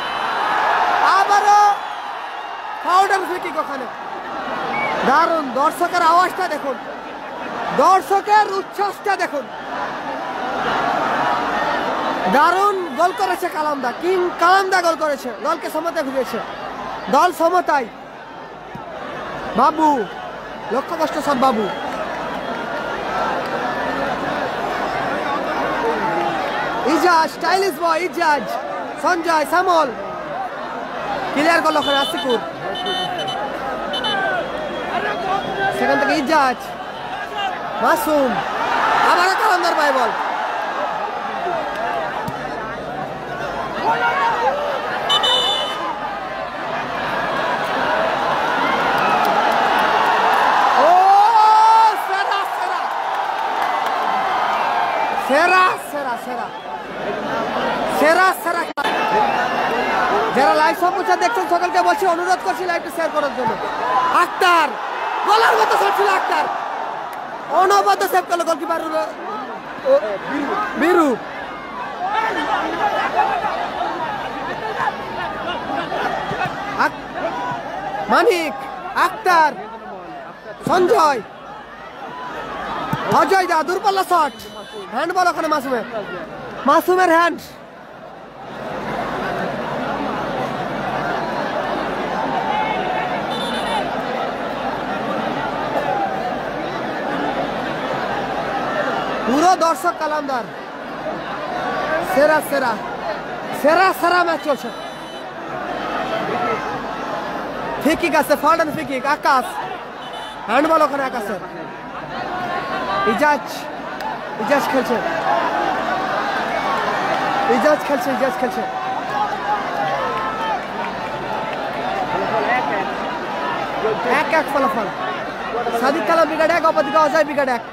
আবারও ফাউল ফ্রি কিক ওখানে, দারুণ। দর্শকের আওয়াজটা দেখুন, দর্শকের উচ্ছ্বাসটা দেখুন, দারুণ গোল করেছে কালামদা, কিং কালামদা গোল করেছে, দলকে সমতায় ফিরেছে, দল সমতায়। বাবু লক্ষ্যভ্রষ্ট সব, বাবু ইজাজ, স্টাইলিশ বয় ইজাজ, সঞ্জয়, শ্যামল, ক্লিয়ার করলো ওখানে আসিকুর, সেখান থেকে ইজাজ, মাসুম, আবারও কালামদার পায় বল, সেরা সেরা সেরা সেরা সেরা। যারা লাইভ সম্প্রচার দেখছেন সকলকে বলছি, অনুরোধ করছি লাইভটা শেয়ার করার জন্য। আক্তার গোলার মতো শট ছিল, আক্তার অনবদ্য সেভ করলো গোলকিপার বীরু। মানিক, আক্তার, সঞ্জয়, অজয় দা, দূরপাল্লা শট, হ্যান্ড বল ওখানে মাসুমের, মাসুমের হ্যান্ড। পুরো দর্শক কালামদার, সেরা সেরা সেরা সেরা ম্যাচ চলছে। ফ্রি কিক আছে, ফাউল ফ্রি কিক, আকাশ, হ্যান্ড বল ওখানে আকাশের, ইজাজ, ইজাজ খেলছে, ইজাজ খেলছে, ইজাজ খেলছে, এক এক ফলাফল। সাদিক কালাম ব্রিগেড 1, অপরদিকে অজয় ব্রিগেড 1।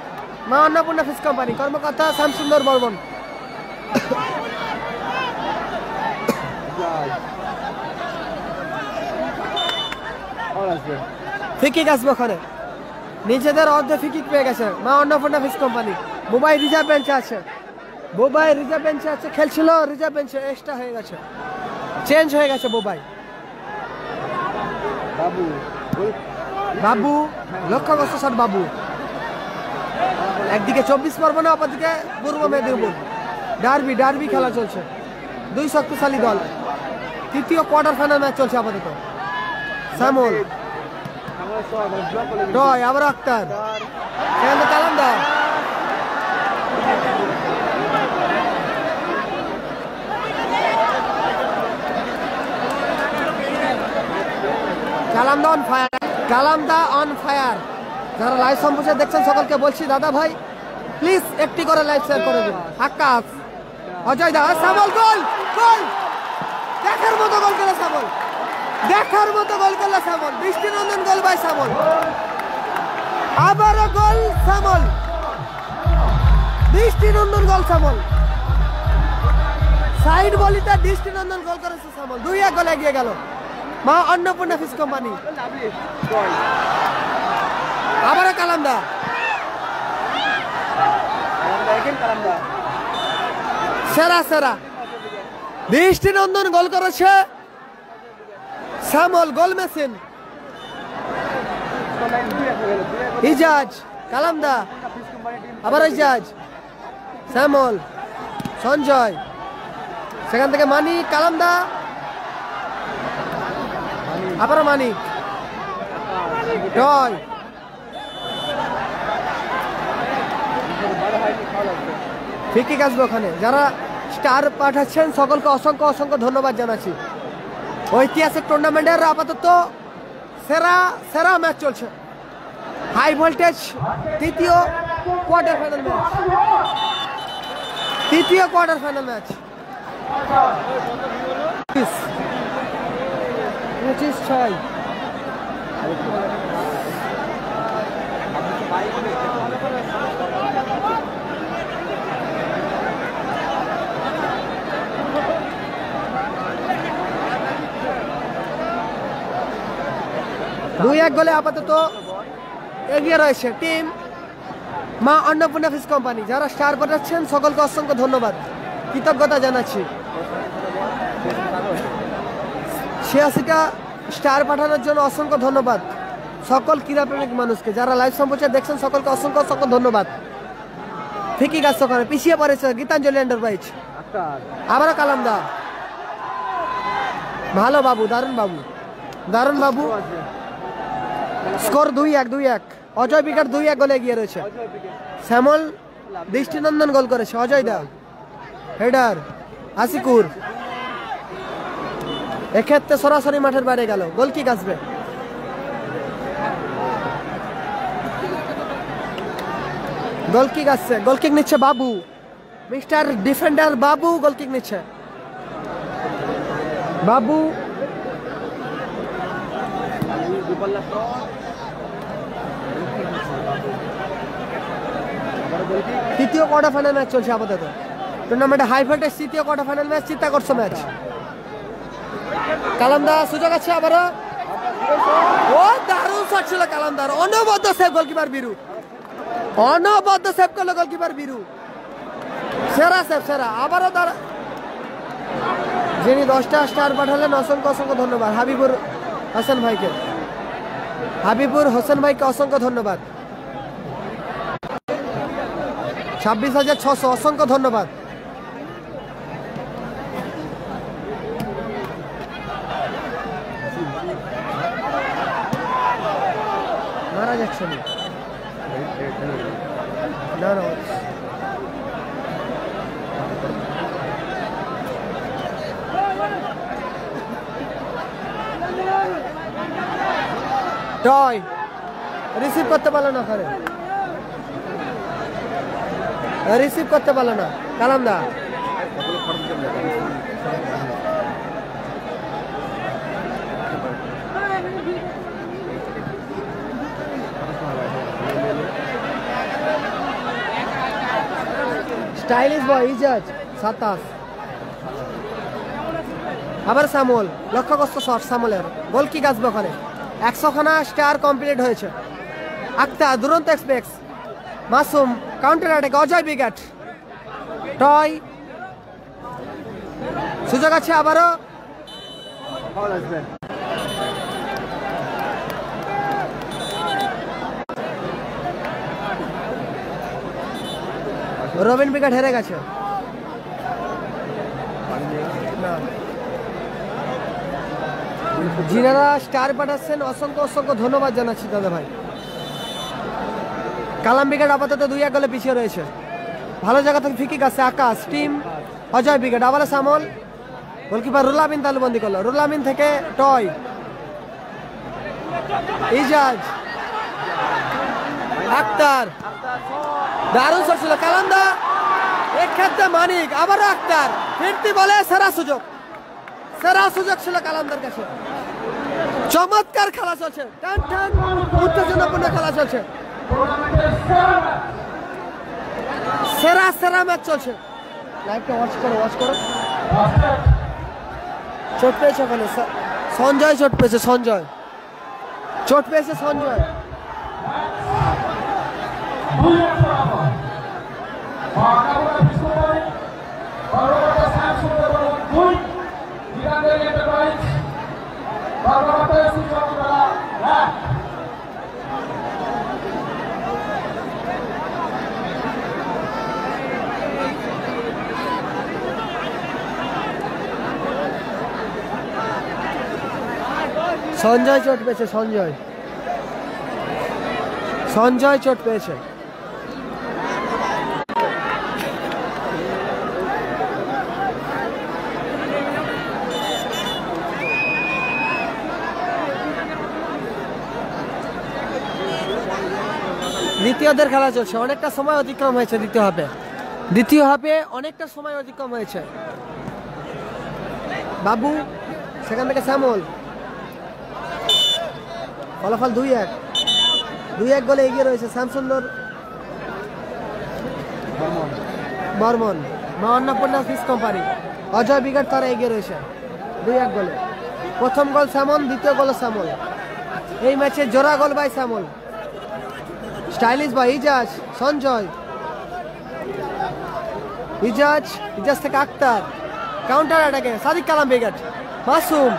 মা অন্নপূর্ণা ফিশ কোম্পানি, কর্মকর্তা শ্যামসুন্দর বর্মন। ফ্রি কিক আসবে ওখানে, নিজেদের অর্ধে ফ্রি কিক পেয়ে গেছে মা Annapurna fish company. Bubai reserve বেঞ্চে আছে, বুবাই রিজার্ভ বেঞ্চে আছে, খেলছিল রিজার্ভ বেঞ্চে, এক্সট্রা হয়ে গেছে, চেঞ্জ হয়ে গেছে বুবাই। বাবু লক্ষ্যগ্রস্ত শট, বাবু। একদিকে 24 পরগনা, অপরদিকে পূর্ব মেদিনীপুর, ডার্বি ডার্বি খেলা চলছে, দুই শক্তিশালী দল। তৃতীয় কোয়ার্টার ফাইনাল ম্যাচ চলছে আপাতত। শ্যামল, টয়, আবার আক্তার, কালামদা, কালামদা অন ফায়ার, কালামদা অন ফায়ার, যারা লাইভ সম্প্রচার দেখছেন সকলকে বলছি দাদা ভাই প্লিজ একটি করে লাইভ শেয়ার করে দিন। আকাশ অজয় দা সামল গোল গোল দেখার মতো গোল করলো সামল, দেখার মতো গোল করলো সামল, দৃষ্টিনন্দন গোল ভাই সামল, আবারও গোল সামল, দৃষ্টিনন্দন গোল সামল, সাইড বলিতে দৃষ্টিনন্দন গোল করেছে সামল, 2-1 গোলে এগিয়ে গেল মা অন্নপূর্ণা ফিশ কোম্পানি। আবারও কালামদা, সেরা সেরা দৃষ্টিনন্দন গোল করেছে শ্যামল, গোল মেশিন। ইজাজ কালামদা, আবার ইজাজ, শ্যামল, সঞ্জয়, সেখান থেকে মানিক, কালামদা, আবারও মানিক, জয়, ফিকিক আসবে ওখানে। যারা স্টার পাঠাচ্ছেন সকলকে অসংখ্য অসংখ্য ধন্যবাদ জানাচ্ছি। ঐতিহাসিক টুর্নামেন্টের আপাতত সেরা সেরা ম্যাচ চলছে, হাই ভোল্টেজ তৃতীয় কোয়ার্টার ফাইনাল ম্যাচ, তৃতীয় কোয়ার্টার ফাইনাল ম্যাচ। 25-6 2-1 গোলে আপাতত এগিয়ে রয়েছে team Maa Annapurna fish company. যারা স্টার পাঠাচ্ছেন সকলকে অসংখ্য ধন্যবাদ, কৃতজ্ঞতা জানাচ্ছি। 86টা স্টার পাঠানোর জন্য অসংখ্য ধন্যবাদ সকল ক্রীড়াপ্রেমিক মানুষকে। যারা লাইভ সম্প্রচার দেখছেন সকলকে অসংখ্য অসংখ্য ধন্যবাদ। ঠিকই কাজ ওখানে পিছিয়ে পড়েছে গীতাঞ্জলি এন্টারপ্রাইজ। আবারও কালামদা, ভালো বাবু, দারুণ বাবু, দারুণ বাবু। স্কোর 2-1। অজয় বিকার 2-1 গোলে এগিয়ে রয়েছে। শ্যামল দৃষ্টিনন্দন গোল করেছে, অজয় দা হেডার, আসিকুর এক্ষেত্রে সরাসরি মাঠের বাইরে গেল, গোল কিক আসবে। গোল কিক আসছে, গোল কিক নিচ্ছে বাবু, মিস্টার ডিফেন্ডার বাবু গোল কিক নিচ্ছে। বাবু তৃতীয় কোয়ার্টার ফাইনাল ম্যাচ চলছে আপাতত টুর্নামেন্টে, হাই ভোল্টেজ তৃতীয় কোয়ার্টার ফাইনাল ম্যাচ, চিত্তাকর্ষক ম্যাচ। কালামদা সুযোগ আছে আবারও, ও দারুণ শট ছিল কালামদার, অনবদ্য সেভ গোলকিপার বীরু, অনবদ্য সেভ করলো গোলকিপার বীরু, সেরা সেভ সেরা। আবারও তার যিনি 10টা স্টার পাঠালেন অসংখ্য অসংখ্য ধন্যবাদ হাবিবুর হোসেন ভাইকে, হাবিবুর হোসেন ভাইকে অসংখ্য ধন্যবাদ। 26,600 অসংখ্য ধন্যবাদ। মারা যাচ্ছে না, না না টয় রিসিভ করতে পারলো না, করে রিসিভ করতে পারলো না কালামদা। Stylish boy Ijaz 27। আবার সামল, লক্ষ্যগ্রস্ত শট সামলের, গোল কিক আসবে ওখানে। 100 খানা স্টার কমপ্লিট হয়েছে। আক্তার দুরন্ত express, Masum counter attack, Ajay বিগাট, টয় সুযোগ আছে আবারও, রবিন বিগাট হেরে গেছে। যিনারা স্টার পাঠাচ্ছেন অসংখ্য অসংখ্য ধন্যবাদ জানাচ্ছি দাদা ভাই। কালাম বিকেট আপাতত 2-1 গোলে পিছিয়ে রয়েছে। ভালো জায়গা থেকে ফিকিক আছে আকাশ, টিম অজয় বিকেট, আবার সামল, গোলকিপার রুলামিন তালুবন্দি করলো, রুলামিন থেকে টয়, ইজাজ আক্তার দারুণ শট ছিল কালান্দা, এক্ষেত্রে মানিক, আবারও আক্তার ফিরতি বলে সেরা সুযোগ ছিল কালান্দার কাছে। চমৎকার খেলা চলছে, টান টান উত্তেজনাপূর্ণ খেলা চলছে, সেরা ম্যাচ চলছে। লাইভটা ওয়াচ করো। চোট পেয়েছে ওখানে সঞ্জয়, চোট পেয়েছে সঞ্জয়। সঞ্জয় চোট পেয়েছে, সঞ্জয় চোট পেয়েছে। দ্বিতীয়দের খেলা চলছে, অনেকটা সময় অতিক্রম হয়েছে। দ্বিতীয় হাফে অনেকটা সময় অতিক্রম হয়েছে। বাবু সেখান থেকে শ্যামল, ফলাফল 2-1 গোলে এগিয়ে রয়েছে শ্যামসুন্দর বর্মন। মা অন্নপূর্ণা ফিশ কোম্পানি, অজয় বিগাট তারা এগিয়ে রয়েছে 2-1 গোলে। প্রথম গোল শ্যামল, দ্বিতীয় গোল শ্যামল। এই ম্যাচে জোড়া goal by Shyamal, stylish by Ijaz, Sanjay, Ijaz থেকে আক্তার, কাউন্টার অ্যাটাকে সাদিক কালাম বিগাট, মাসুম,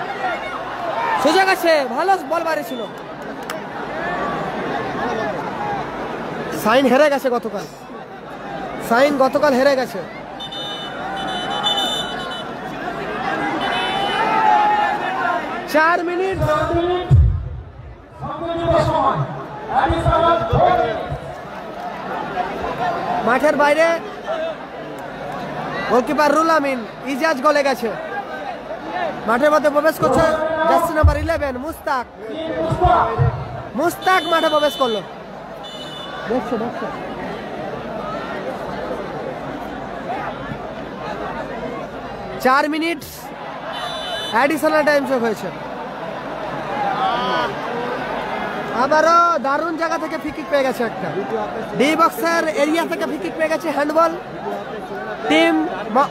সুযোগ আছে, ভালো বল বাইরে ছিল। সাইন হেরে গেছে গতকাল, হেরে গেছে। চার মিনিট মাঠের বাইরে গোলকিপার রুল আমিন, ইজাজ গোলে গেছে। মাঠের মধ্যে প্রবেশ করছে জার্সি নাম্বার 11 মুস্তাক মাঠে প্রবেশ করলো। দেখছো 4 মিনিট অ্যাডিশনাল টাইম যোগ হয়েছে। আবারও দারুণ জায়গা থেকে ফ্রি কিক পেয়ে গেছে, একটা ডি বক্সের এরিয়া থেকে ফ্রি কিক পেয়ে গেছে। Handball team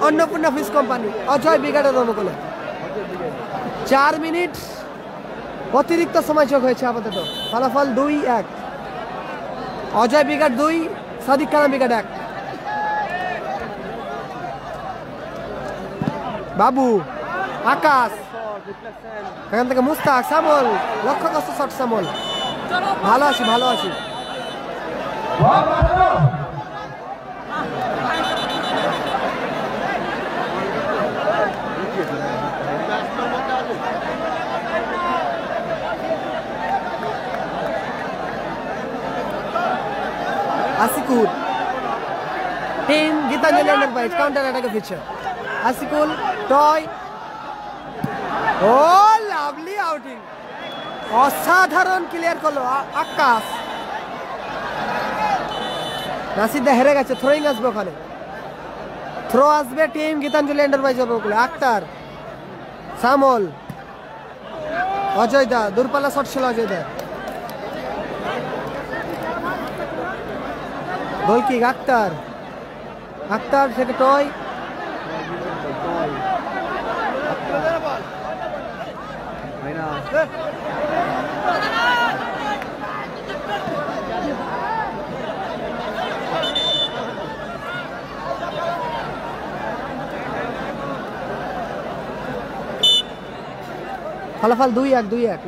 Annapurna fish company, Ajay বিগাটের অনুকূলে। 4 মিনিট অতিরিক্ত সময় যোগ হয়েছে আপাতত। ফলাফল 2-1, অজয় বিগাট 2, সাদিক কালাম বিগাট 1। বাবু, আকাশ, এখান থেকে মুস্তাক, শ্যামল, লক্ষ্যগ্রস্ত শট শ্যামল। ভালো আছি। আসিকুল টিম গীতাঞ্জলি এন্টারপ্রাইজ কাউন্টার অ্যাটাকে ফিরছে। আসিকুল টয়, ও লাভলি আউটিং, অসাধারণ ক্লিয়ার করলো আকাশ। নাসিদা হেরে গেছে, থ্রোয়িং আসবে, ওখানে থ্রো আসবে টিম গীতাঞ্জলি এন্টারপ্রাইজ উপকূলে। আক্তার, শ্যামল, অজয় দা, দূরপাল্লা শট ছিল অজয় দা। গোল কিক আক্তার থেকে টয়, ফলাফল 2-1।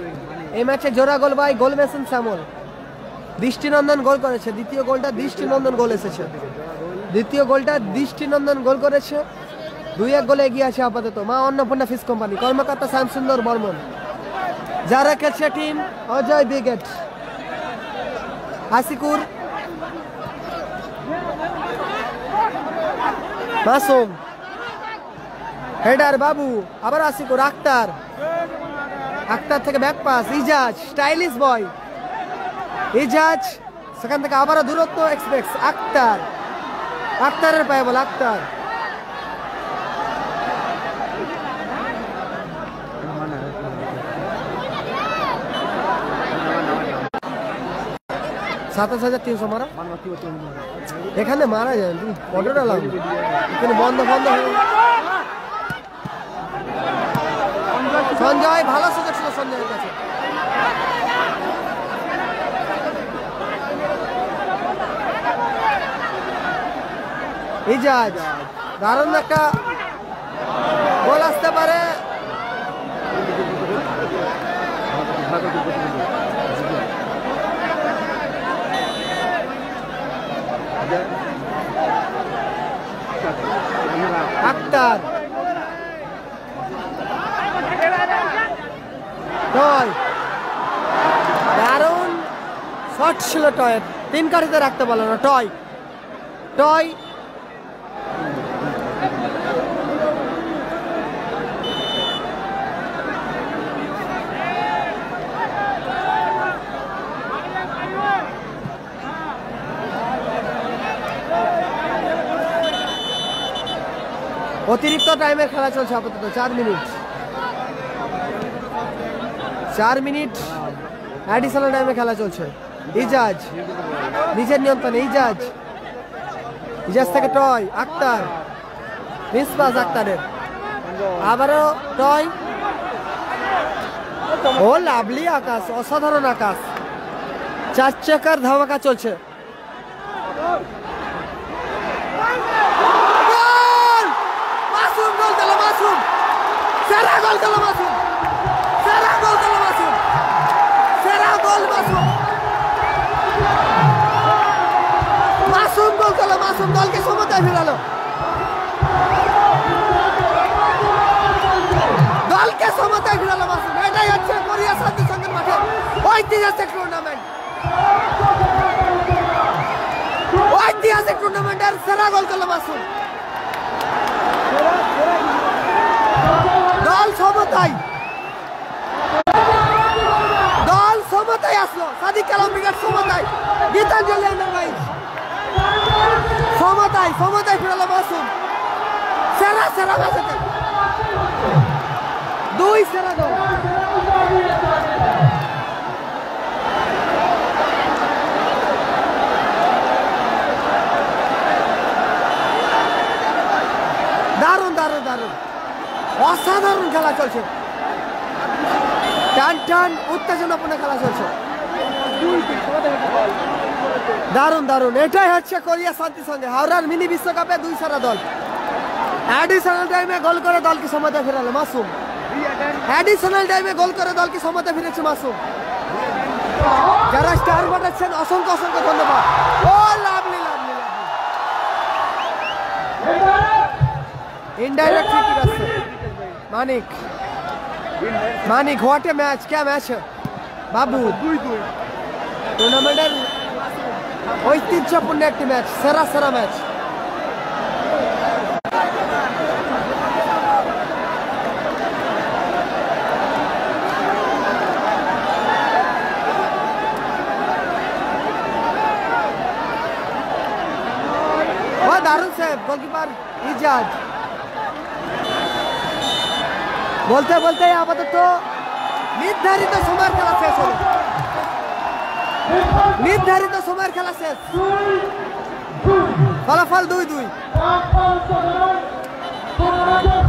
এই ম্যাচে জোড়া গোল বাই গোল মেশিন শ্যামল। দৃষ্টিনন্দন গোল করেছে, দ্বিতীয় গোলটা দৃষ্টিনন্দন গোল করেছে। 2-1 গোলে এগিয়ে আছে আপাতত মা অন্নপূর্ণা ফিশ কোম্পানি, কর্মকর্তা শ্যামসুন্দর বর্মন। যারা খেলছে টিম অজয় বিগেট, আসিকুর, মাসুম, হেডার বাবু, আবার আসিকুর, আক্তার থেকে back pass, Ijaz, stylish boy, Ijaz সেখান থেকে আবারও দূরত্ব এক্সপ্রেস আক্তার, আক্তারের পায়ে বল আক্তার। সাতাশ হাজার 300 মারা এখানে মারা যায় তুমি কতটা লাগবে এখানে বন্ধ বন্ধ হয়ে সঞ্জয় ভালো সুযোগ ছিল সঞ্জয়ের কাছে। ইজাজ দারুণ একটা গোল আসতে পারে। আক্তার টয় দারুণ শট ছিল টয়ের, 3 কাঠিতে রাখতে পারলো না টয়। টয় অতিরিক্ত টাইমের খেলা চলছে আপাতত 4 মিনিট, 4 মিনিট অ্যাডিশনাল টাইমে খেলা চলছে। ইজাজ নিজের নিয়ন্ত্রণে, ইজাজ ইজাজ থেকে টয় আক্তার, মিসপাস আক্তারের, আবারও টয়। ও লাভলি আকাশ, অসাধারণ আকাশ, 4 চাকার ধামাকা চলছে। সেরা গোল খেলো মাসুম, সেরা গোল খেলো মাসুম, সেরা গোল মাসুম, মাসুম গোল খেলো মাসুম, দলকে সমতায় ফিরালো, দলকে সমতায় ফিরালো মাসুম। এটাই হচ্ছে কোরিয়া শান্তি সংঘের মাঠে ঐতিহাসিক টুর্নামেন্ট, ঐতিহাসিক টুর্নামেন্টের সেরা গোল খেলো মাসুম। দল সমতায়, দল সমতায় আসলো, সাদিক কালাম ব্রিগেড সমতায়, গীতাঞ্জলি আন্ডারভাইজ সমতায়, সমতায় ফিরালো মাসুম। সেরা সেরা ম্যাচে 2 সেরা দল। দারুণ দারুণ দারুণ অসাধারণ খেলা চলছে, টান টান উত্তেজনাপূর্ণ খেলা চলছে, দারুণ দারুণ। এটাই হচ্ছে কোরিয়া শান্তি সংঘে হাওড়ার মিনি বিশ্বকাপে 2 সেরা দল। অ্যাডিশনাল টাইমে গোল করে দলকে সমতায় ফেরালো মাসুম, অ্যাডিশনাল টাইমে গোল করে দলকে সমতায় ফিরেছে মাসুম। যারা স্টার পাঠাচ্ছেন অসংখ্য অসংখ্য ধন্যবাদ। ও lovely lovely indirect free kick আসছে। Manik Manik what a match, क्या मैच है বাবু। টুর্নামেন্টের ঐতিহ্যপূর্ণ একটি ম্যাচ, সেরা সেরা ম্যাচ। দারুণ সেভ গোলকিপার ইজাজ। বলতে বলতে আপাতত নির্ধারিত সময়ের খেলা শেষ হলো, নির্ধারিত সময়ের খেলা শেষ, ফলাফল 2-2।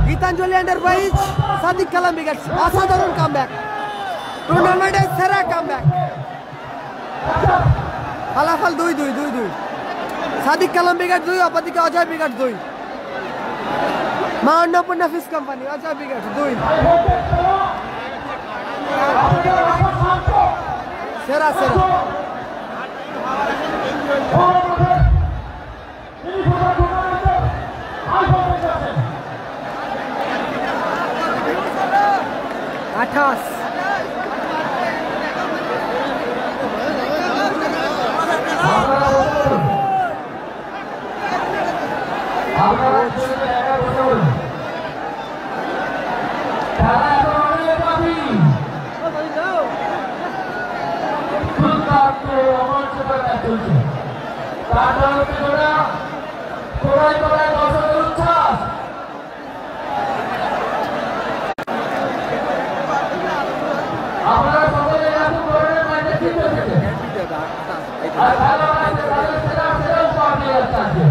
গীতাঞ্জলি আন্ডারভাইজ সাদিক কালাম ব্রিগেড অসাধারণ কামব্যাক, টুর্নামেন্টের সেরা কামব্যাক, ফলাফল 2-2। সাদিক কালাম ব্রিগেড 2, অপরদিকে অজয় ব্রিগেড 2। মা Annapurna fish company Ajay brigade 2। সেরা সেরা আঠাশ। খেলা করে ম্যাচ চলছে। তারপর হচ্ছে ওরা কোড়াই কোড়াই দর্শকের উচ্ছ্বাস। আপনারা সকলে এরকম ধরনের ম্যাচে জিতে থেকে আর ভালো ম্যাচে তাদের সেরা সেরা উপহার নিয়ে যাচ্ছে।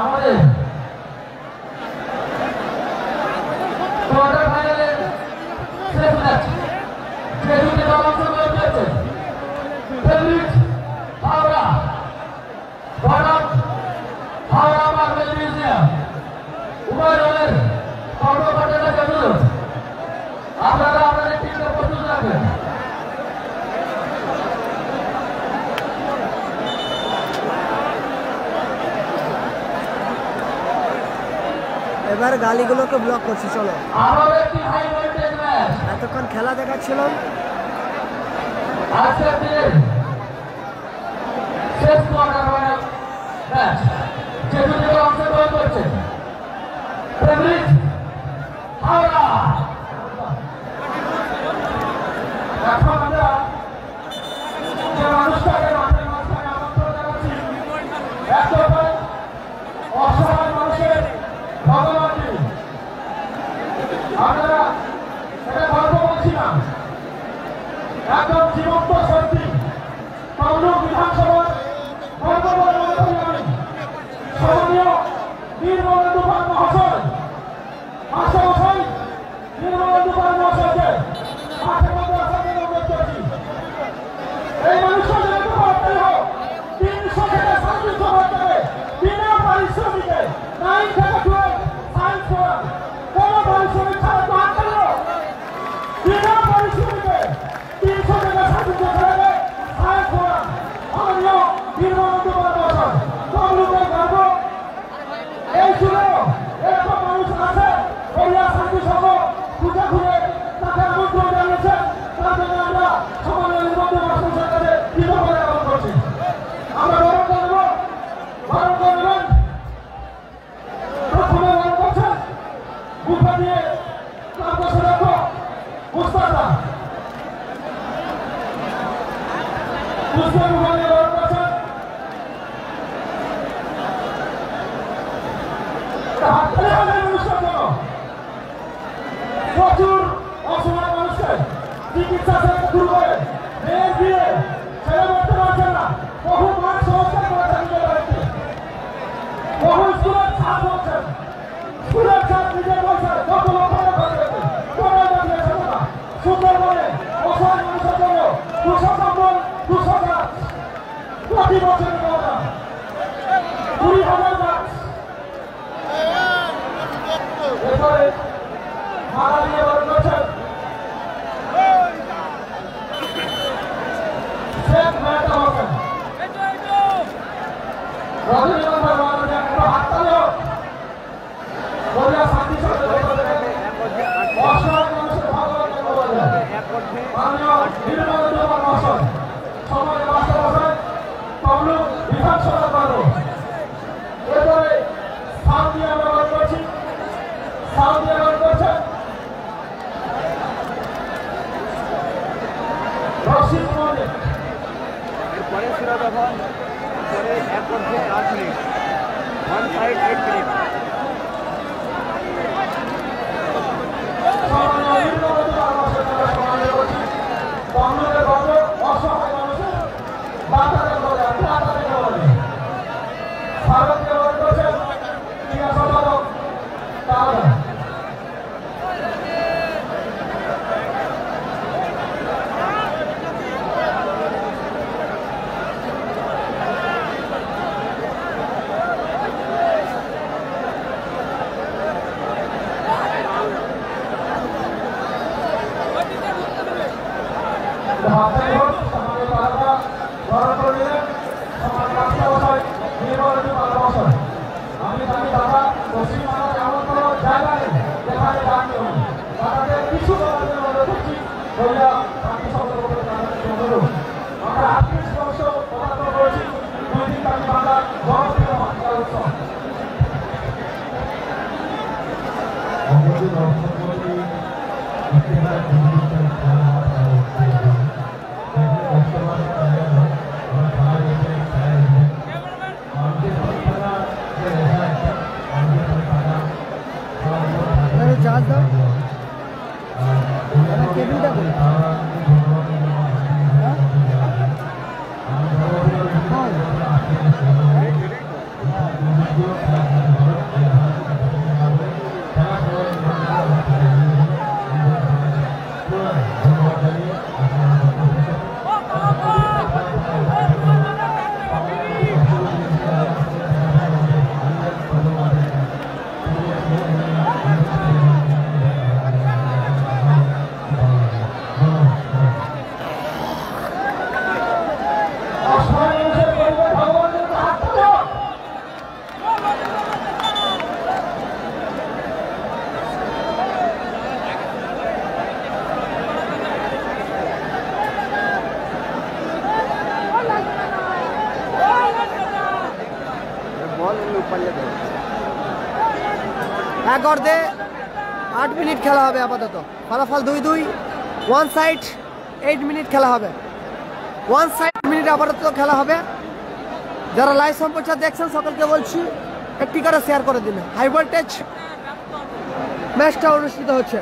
আমাদের কোয়ার্টার ফাইনালে শেষ ম্যাচ যে দুটি দল অংশগ্রহণ করেছে ফেভারিট হাওড়া বনাম হাওড়া মার্বেল মিউজিয়াম উভয় দলের কর্মকর্তারা জানুন আপনারা আপনাদের টিমকে প্রস্তুত রাখবেন। এবার গালিগুলোকে ব্লক করছি। চলো আবারও একটি হাই ভোল্টেজ ম্যাচ। এতক্ষণ খেলা দেখাচ্ছিলাম, আজকের দিনের শেষ কোয়ার্টার ফাইনাল ম্যাচ যে দুটি দল অংশগ্রহণ করছে ফেভারিট হাওড়া। এখন আমরা যে মানুষটাকে মাঠের মাঝখানে আমন্ত্রণ জানাচ্ছি একেবারে অসহায় মানুষের ভগবান তিনি। আমরা এটা গল্প বলছিলাম, একদম জীবন্ত শক্তি তমলুক বিধানসভার সম্মানীয় বীরবন্ধু পাল মহাশয় মাস্টারমশাই বীরবন্ধু পাল মহাশয়কে মাঠের মধ্যে আসার জন্য অনুরোধ করছি। এই মানুষটা যেতে পারতেই হোক 300 থেকে 350 টাকা বিনা পারিশ্রমিকে 9 থেকে 12 সায়েন্স ফোরাম কোনো পারিশ্রমিক ছাড়া তো আনতে বিনা পারিশ্রমিকে 300 থেকে 350 টাকা সায়েন্স ফোরাম মাননীয় বীরবন্ধু পাল মহাশয় তমলুকের গর্ব। এই ছিল এরকম মানুষ আছে ওইয়া শান্তি সহ খুঁজে খুঁজে তাকে আমন্ত্রণ জানিয়েছে। তার জন্য আমরা সমাজের বীরবন্ধু মাস্টারমশাইয়ের কাছে কৃতজ্ঞতা জ্ঞাপন করছি। আমরা বরণ করবো বরণ করবেন। প্রথমে বরণ করছেন মুখে দিয়ে তার পাশে রাখো মুস্তাফা মুখে দিয়ে বরণ করছেন। প্রচুর অসহায় মানুষকে চিকিৎসা থেকে শুরু করে মেয়ে দিয়ে ছেলে করতে পারছেন না। বহু মাঠ সংস্কার করেছেন নিজের বাড়িতে, বহু স্কুলের ছাত্র হচ্ছেন, স্কুলের ছাত্র নিজের পয়সায় কত লক্ষ টাকা দিয়েছেন। সুন্দরবনে অসহায় মানুষের জন্য 200 কম্বল 200 গাছ প্রতি বছর পাওয়া যায় 20,000 গাছ। এরপরে মারা দিয়ে বরণ করছেন শেখ মেহতা হোসেন। রজনীগন্ধার মানুষের একটা হাততালি হোক। বলিয়া শান্তি সাথে অসহায় মানুষের ভগবান মাননীয় বীরবন্ধু পাল মহাশয় সমাজের মাস্টারমশাই তমলুক বিধানসভার গর্ব। এরপরে সাউথ দিয়ে আমরা বরণ করছি। সাউথ দিয়ে বরণ করছেন রশিদ মল্লিক। এরপরে সুরা যখন পরে 1 ঘন্টা 8 মিনিট 1 সাইড 8 মিনিট। সম্মানীয় বীরবন্ধু পাল মহাশয়কে সম্মান করছি। তমলুকের গর্ব অসহায় মানুষের বাতাদের বলে বাতাদের বলে ভারতীয় বরণ করছেন ক্রীড়া সম্পাদক তারা। আমি দাদা পশ্চিমবঙ্গের এমন কোনো জায়গা নেই এখানে দাঁড়িয়ে হন তাদের কিছু করার জন্য আমরা করছি বইলা বাকি সকল আমরা আত্মীয় স্পর্শ পদার্পণ করেছি 2 দিন ব্যাপী বাংলা জনপ্রিয় বাংলা উৎসব চার্জ দাও কেবিলটা এক অর্ধে 8 মিনিট খেলা হবে আপাতত ফলাফল 2-2 ওয়ান সাইড 8 মিনিট খেলা হবে ওয়ান সাইড মিনিট আপাতত খেলা হবে যারা লাইভ সম্প্রচার দেখছেন সকলকে বলছি একটি করে শেয়ার করে দিন হাই ভোল্টেজ ম্যাচটা অনুষ্ঠিত হচ্ছে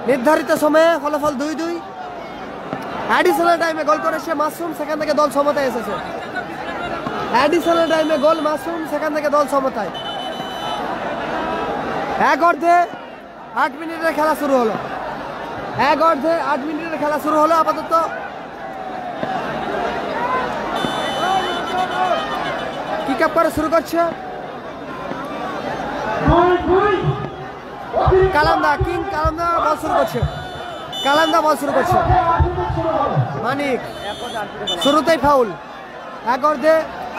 নির্ধারিত সময়ে ফলাফল 2-2 অ্যাডিশনাল টাইমে গোল করেছে মাসুম সেখান থেকে দল সমতায় এসেছে অ্যাডিশনাল টাইমে গোল মাসুম সেখান থেকে দল সমতায় এক অর্ধে 8 মিনিটের খেলা শুরু হলো এক অর্ধে 8 মিনিটের খেলা শুরু হলো আপাতত কিক আপ করে শুরু করছে কালান্দা বল শুরু করছে কালান্দা বল শুরু করছে মানিক শুরুতেই ফাউল এক অর্ধে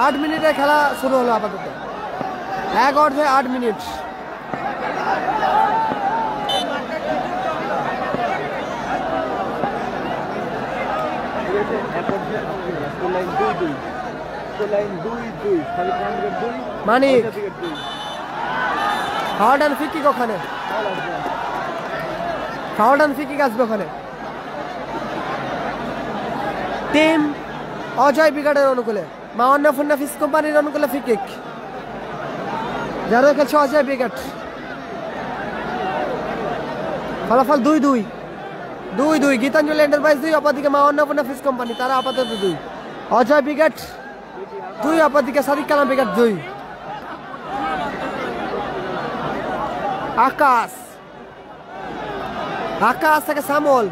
8 মিনিটের খেলা শুরু হলো আপাতত এক অর্ধে 8 minute Manik foul and free kick ওখানে ফাউল অ্যান্ড ফ্রি কিক আসবে ওখানে টিম অজয় ব্রিগেডের অনুকূলে মাওয়ান্নাফুন্না ফিস কোম্পানির অনুকূলে ফ্রি কিক যারা খেলছে অজয় ব্রিগেড ফলাফল 2-2 গীতাঞ্জলি এন্টারপ্রাইজ 2 অপরদিকে মাওয়ান্নাফুন্না ফিস কোম্পানি তারা আপাতত 2 অজয় ব্রিগেড 2 অপরদিকে সাদিক কালাম ব্রিগেড 2 আকাশ থেকে সামল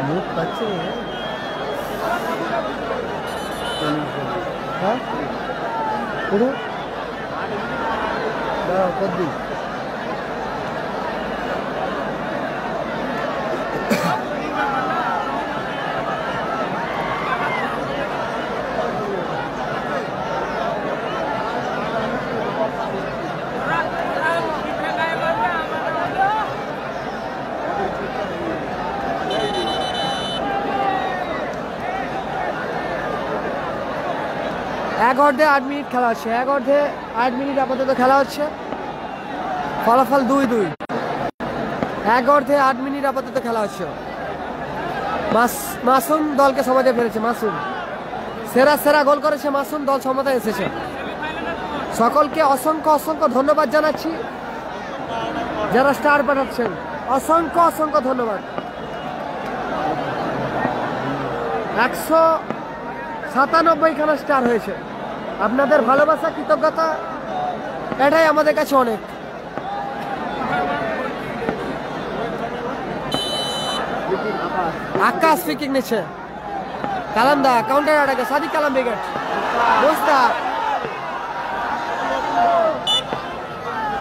মুখ পাচ্ছে হ্যাঁ পুরো দাঁড়াও কদ্দি এক অর্ধে 8 মিনিট খেলা হচ্ছে এক অর্ধে 8 মিনিট আপাতত খেলা হচ্ছে ফলাফল 2-2 এক অর্ধে 8 মিনিট আপাতত খেলা হচ্ছে মাসুম দলকে সমাজে ফেলেছে মাসুম সেরা গোল করেছে মাসুম দল সমতায় এসেছে সকলকে অসংখ্য ধন্যবাদ জানাচ্ছি যারা স্টার পাঠাচ্ছেন অসংখ্য ধন্যবাদ 197 খানা স্টার হয়েছে আপনাদের ভালোবাসা কৃতজ্ঞতা এটাই আমাদের কাছে অনেক আকাশ ফ্রি কিক নিচ্ছে কালামদা কাউন্টার আটাকে সাদিক কালাম ব্রিগেড মোস্তাক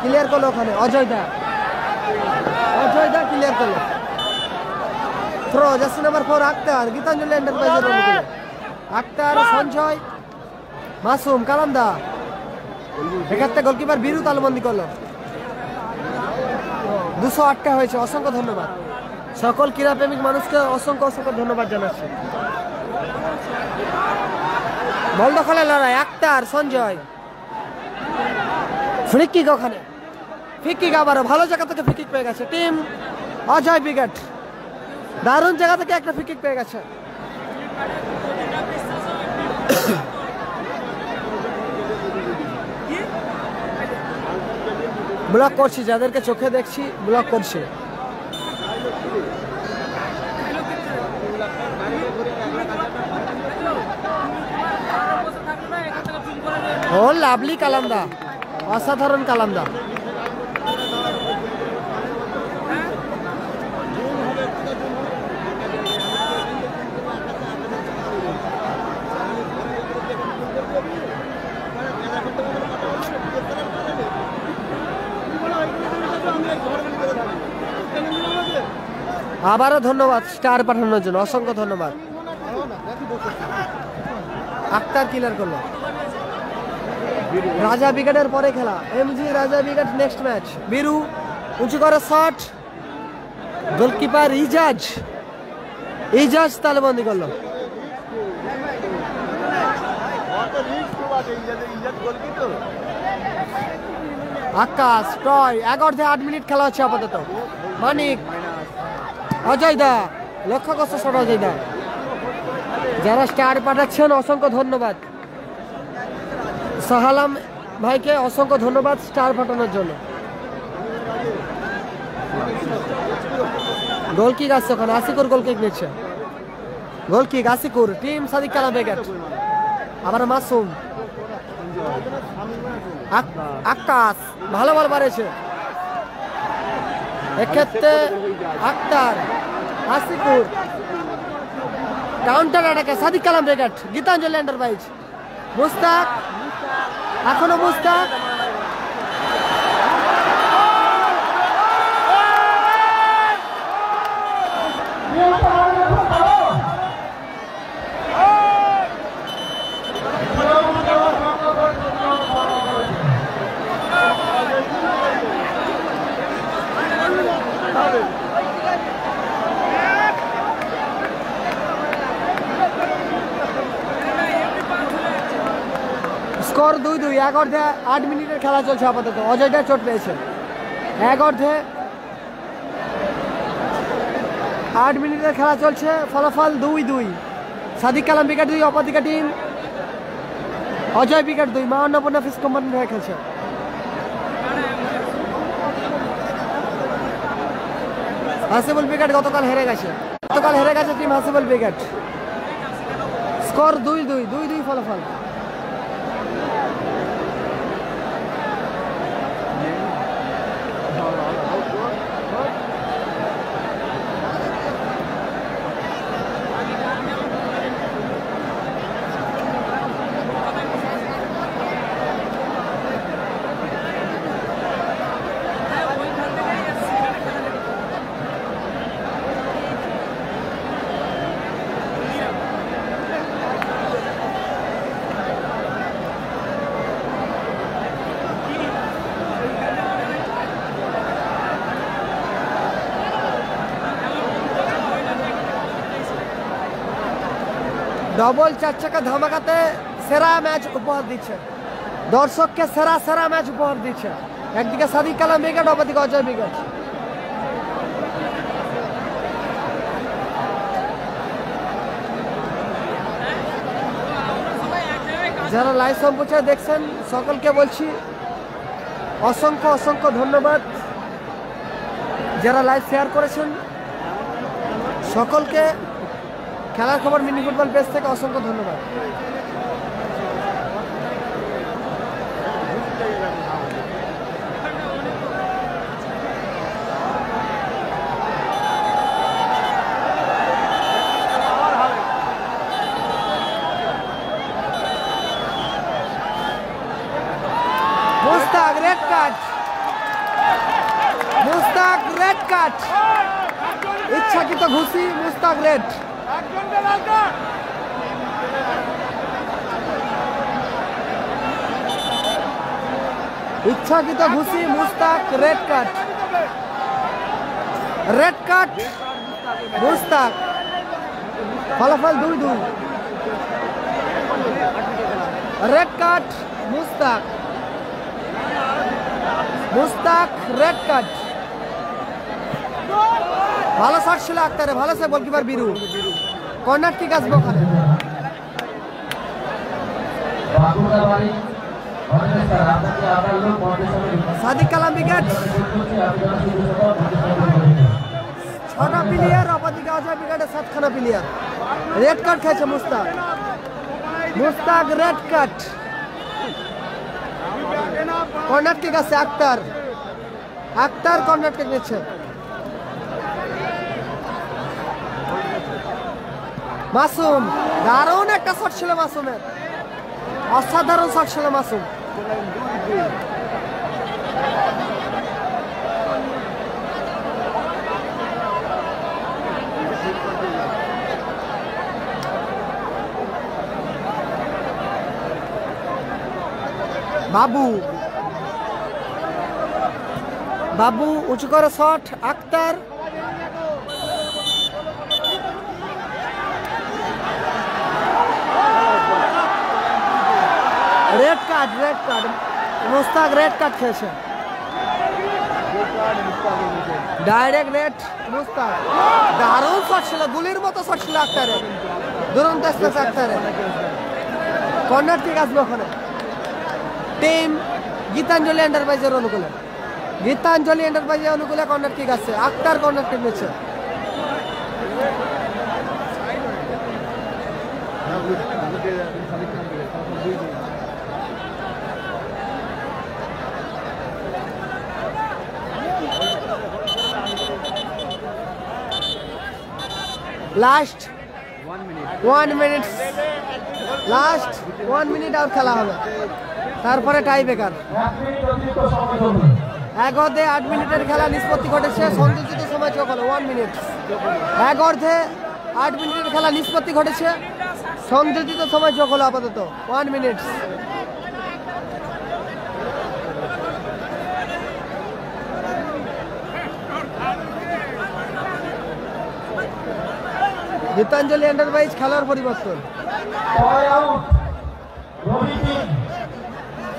ক্লিয়ার করলো ওখানে অজয়দা ক্লিয়ার করলো throw jersey number 4 Akhtar Gitanjali এন্টারপ্রাইজের অনুকূলে আক্তার সঞ্জয় মাসুম কালামদা এক্ষেত্রে গোলকিপার বীরু তালুবন্দি করলো। 208টা হয়েছে। অসংখ্য ধন্যবাদ সকল ক্রীড়াপ্রেমিক মানুষকে, অসংখ্য অসংখ্য ধন্যবাদ জানাচ্ছি। বল দখলের লড়াই, আক্তার সঞ্জয়, ফ্রি কিক, ওখানে ফ্রি কিক, আবারও ভালো জায়গা থেকে ফ্রি কিক পেয়ে গেছে টিম অজয় ব্রিগেড। দারুণ জায়গা থেকে একটা ফ্রি কিক পেয়ে গেছে। ব্লক করছি, যাদেরকে চোখে দেখছি ব্লক করছি। ও লাভলি কালামদা, অসাধারণ কালামদা। আবারও ধন্যবাদ স্টার পাঠানোর জন্য, অসংখ্য ধন্যবাদ। আক্তার কিলার করলো। রাজা ব্রিগেডের পরে খেলা, এমজি রাজা ব্রিগেড নেক্সট ম্যাচ। বীরু উঁচু করে শট, গোলকিপার ইজাজ তালুবন্দি করলো। আকাশ টয় 11 মিনিট খেলা হচ্ছে আপাতত। মানিক, অজয় দা, লক্ষ্য করছে শট অজয় দা। যারা স্টার পাঠাচ্ছেন অসংখ্য ধন্যবাদ। সাহালাম ভাইকে অসংখ্য ধন্যবাদ স্টার পাঠানোর জন্য। গোল কিক আসছে ওখানে, আসিকুর গোল কিক নিচ্ছে। গোল kick আসিকুর, team Sadik Kalam brigade. আবার মাসুম, আকাশ ভালো বল মারেছে। এক্ষেত্রে আক্তার, আসিকুর, কাউন্টার অ্যাটাকে সাদিক কালাম ব্রিগেড, গীতাঞ্জলি এন্টারপ্রাইজ। মুস্তাক, এখনো মুস্তাক, স্কোর 2-2। 8 মিনিটের খেলা চলছে আপাতত। অজয়টা চোট পেয়েছে। 8 মিনিটের খেলা চলছে, ফলাফল 2-2। সাদিক কালাম ব্রিগেড 2, অপরদিকে টিম অজয় ব্রিগেড 2। মা অন্নপূর্ণা ফিশ কোম্পানির হয়ে খেলছে। হাসিবুল ব্রিগেড গতকাল হেরে গেছে টিম হাসিবুল ব্রিগেড। স্কোর 2-2 ফলাফল। ডবল 4 চাকা ধামাকাতে সেরা ম্যাচ উপহার দিচ্ছে, দর্শককে সেরা ম্যাচ উপহার দিচ্ছে। একদিকে সাদিক কালাম ব্রিগেড, অপরদিকে অজয় ব্রিগেড। যারা লাইভ সম্প্রচার দেখছেন সকলকে বলছি অসংখ্য ধন্যবাদ। যারা লাইভ শেয়ার করেছেন সকলকে খেলার খবর মিনি ফুটবল পেজ থেকে অসংখ্য ধন্যবাদ। মুস্তাক রেড কার্ড, ইচ্ছাকৃত ঘুষি, মুস্তাক রেড। ইচ্ছাকৃত ঘুষি Mustaq, red card, red card Mustaq. ফলাফল 2-2। Red card Mustaq, Mustaq red card. ভালো শট ছিল আক্তারে, ভালো সে গোলকিপার বিরু। কর্নার কিক আসবে ওখানে। সাদিক কালাম উইকেট। 6টা প্লেয়ার, অপরদিকে অজয় উইকেটে 7খানা প্লেয়ার। রেড কার্ড খেয়েছে Mustaq, Mustaq red card. Corner kick আছে আক্তার, আক্তার কর্নার কিক নিচ্ছে। মাসুম, দারুণ একটা শট ছিল মাসুমের, অসাধারণ শট ছিল মাসুম। বাবু, বাবু উঁচু করে shot, Akhtar. Red card, red card Mustaq, red card খেয়েছে ডাইরেক্ট রেড মুস্তাক। দারুণ শট ছিল, গুলির মতো শট ছিল আক্তারের, দুরন্ত স্পেস আক্তারের। কর্নার ঠিক আসবে ওখানে টিম গীতাঞ্জলি এন্টারপ্রাইজের অনুকূলে, গীতাঞ্জলি এন্টারপ্রাইজের অনুকূলে কর্নার কিক আছে। আক্তার কর্নার কিক নিচ্ছে। লাস্ট 1 মিনিট, লাস্ট 1 মিনিট আর খেলা হবে, তারপরে টাই ব্রেকার। 1 মিনিটের খেলা নিষ্পত্তি ঘটেছে, সংযোজিত সময় চোখ হলো 1 মিনিট। 8 মিনিটের খেলা নিষ্পত্তি ঘটেছে, সংযোজিত সময় চোখ হলো আপাতত 1 মিনিট। গীতাঞ্জলি এন্টারপ্রাইজ খেলার পরিবর্তন।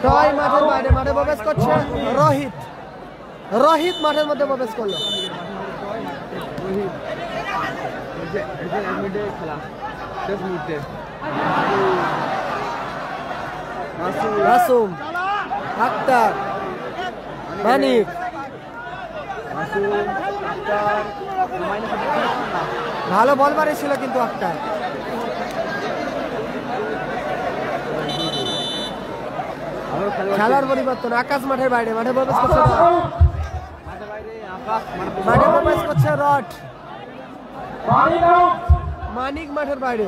টয় মাঠের বাইরে, মাঠে প্রবেশ করছে রোহিত, রোহিত মাঠের মধ্যে প্রবেশ করলো। মাসুম, আক্তার, মানিক, ভালো বল মারিয়েছিল কিন্তু আক্তার। খেলার পরিবর্তন, আকাশ মাঠের বাইরে, মাঠে প্রবেশ করছে রড, মাঠে প্রবেশ করছে রড। মানিক মাঠের বাইরে।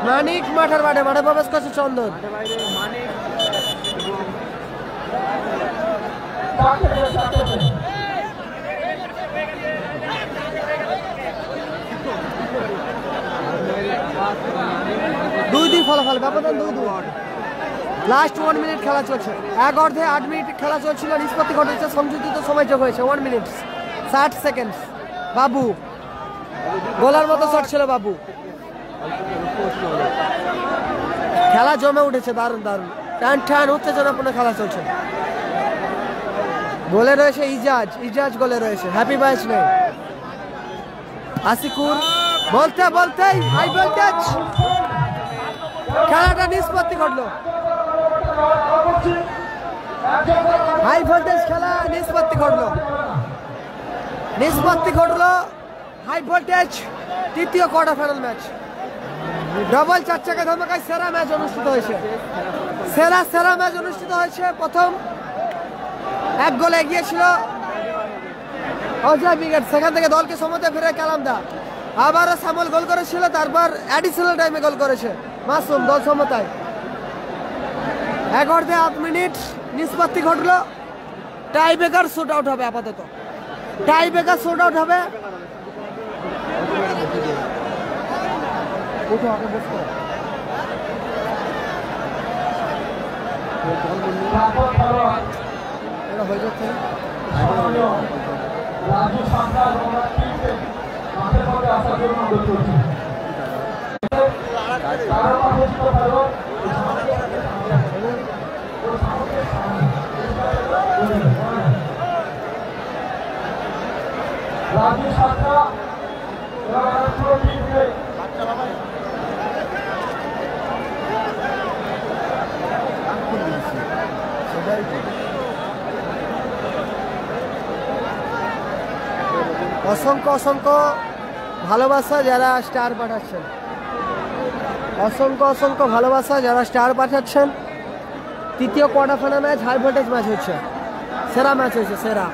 মানিক মাঠের বাইরে, মাঠে প্রবেশ করছে চন্দন। দুই ফলাফল, ব্যবধান 2-2। লাস্ট 1 মিনিট খেলা চলছে। 8 মিনিট খেলা চলছিল, নিষ্পত্তি ঘটেছে, সংযোজিত সময় যোগ হয়েছে 1 মিনিট 60 সেকেন্ড। বাবু গোলার মতো শট ছিল বাবু। খেলা জমে উঠেছে, দারুণ দারুণ টান টান উত্তেজনাপূর্ণ খেলা চলছে। গোলে রয়েছে ইজাজ, ইজাজ গোলে রয়েছে। Happy birthday Ashikur. বলতে বলতেই হাই ভোল্টেজ খেলাটা নিষ্পত্তি ঘটলো। হাই ভোল্টেজ খেলা নিষ্পত্তি ঘটলো, নিষ্পত্তি ঘটলো হাই ভোল্টেজ তৃতীয় কোয়ার্টার ফাইনাল ম্যাচ। ডবল 4 চাকা ধামাকায় সেরা ম্যাচ অনুষ্ঠিত হয়েছে, সেরা ম্যাচ অনুষ্ঠিত হয়েছে। প্রথম 1 গোলে এগিয়ে ছিল অজয় উইকেট, সেখান থেকে দলকে সমতে ফিরে কালামদা। আবারও সামল গোল করেছিল, তারপর অ্যাডিশনাল টাইমে গোল করেছে মাসুম, দল সমতায়। 8 মিনিট নিষ্পত্তি ঘটলো। টাই ব্রেকার শুট আউট হবে আপাতত, টাই ব্রেকার শুট আউট হবে। রাজু সরকার মাঠের মধ্যে আসার জন্য অনুরোধ করছি। রাজু সরকার পুরো টিমকে অসংখ্য অসংখ্য ভালোবাসা যারা স্টার পাঠাচ্ছেন, অসংখ্য অসংখ্য ভালোবাসা যারা স্টার পাঠাচ্ছেন। তৃতীয় quarter final match, high voltage match হচ্ছে, সেরা ম্যাচ হয়েছে, সেরা।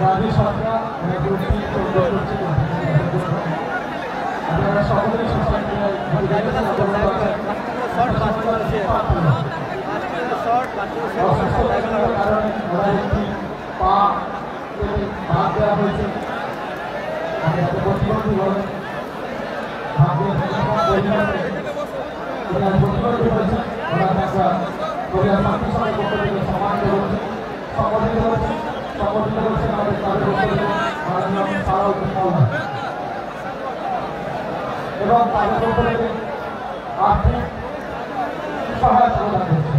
রাজু সরকার আপনারা সকলেই সোশ্যাল কারণে ওরা একটি পা ভাগ দেওয়া হয়েছে। প্রতিবন্ধী বলে প্রতিবন্ধী হয়েছে, ওরা একটা পরিবার শান্তি সভার পক্ষ থেকে সম্মানিত করছে, সংগঠিত করছে, সংগঠিত করছে আমাদের তাদের মাননীয় সারাউদ্দিন মওলানা এবং তাদের পক্ষ থেকে আর্থিক সহায়তা প্রদান করছে,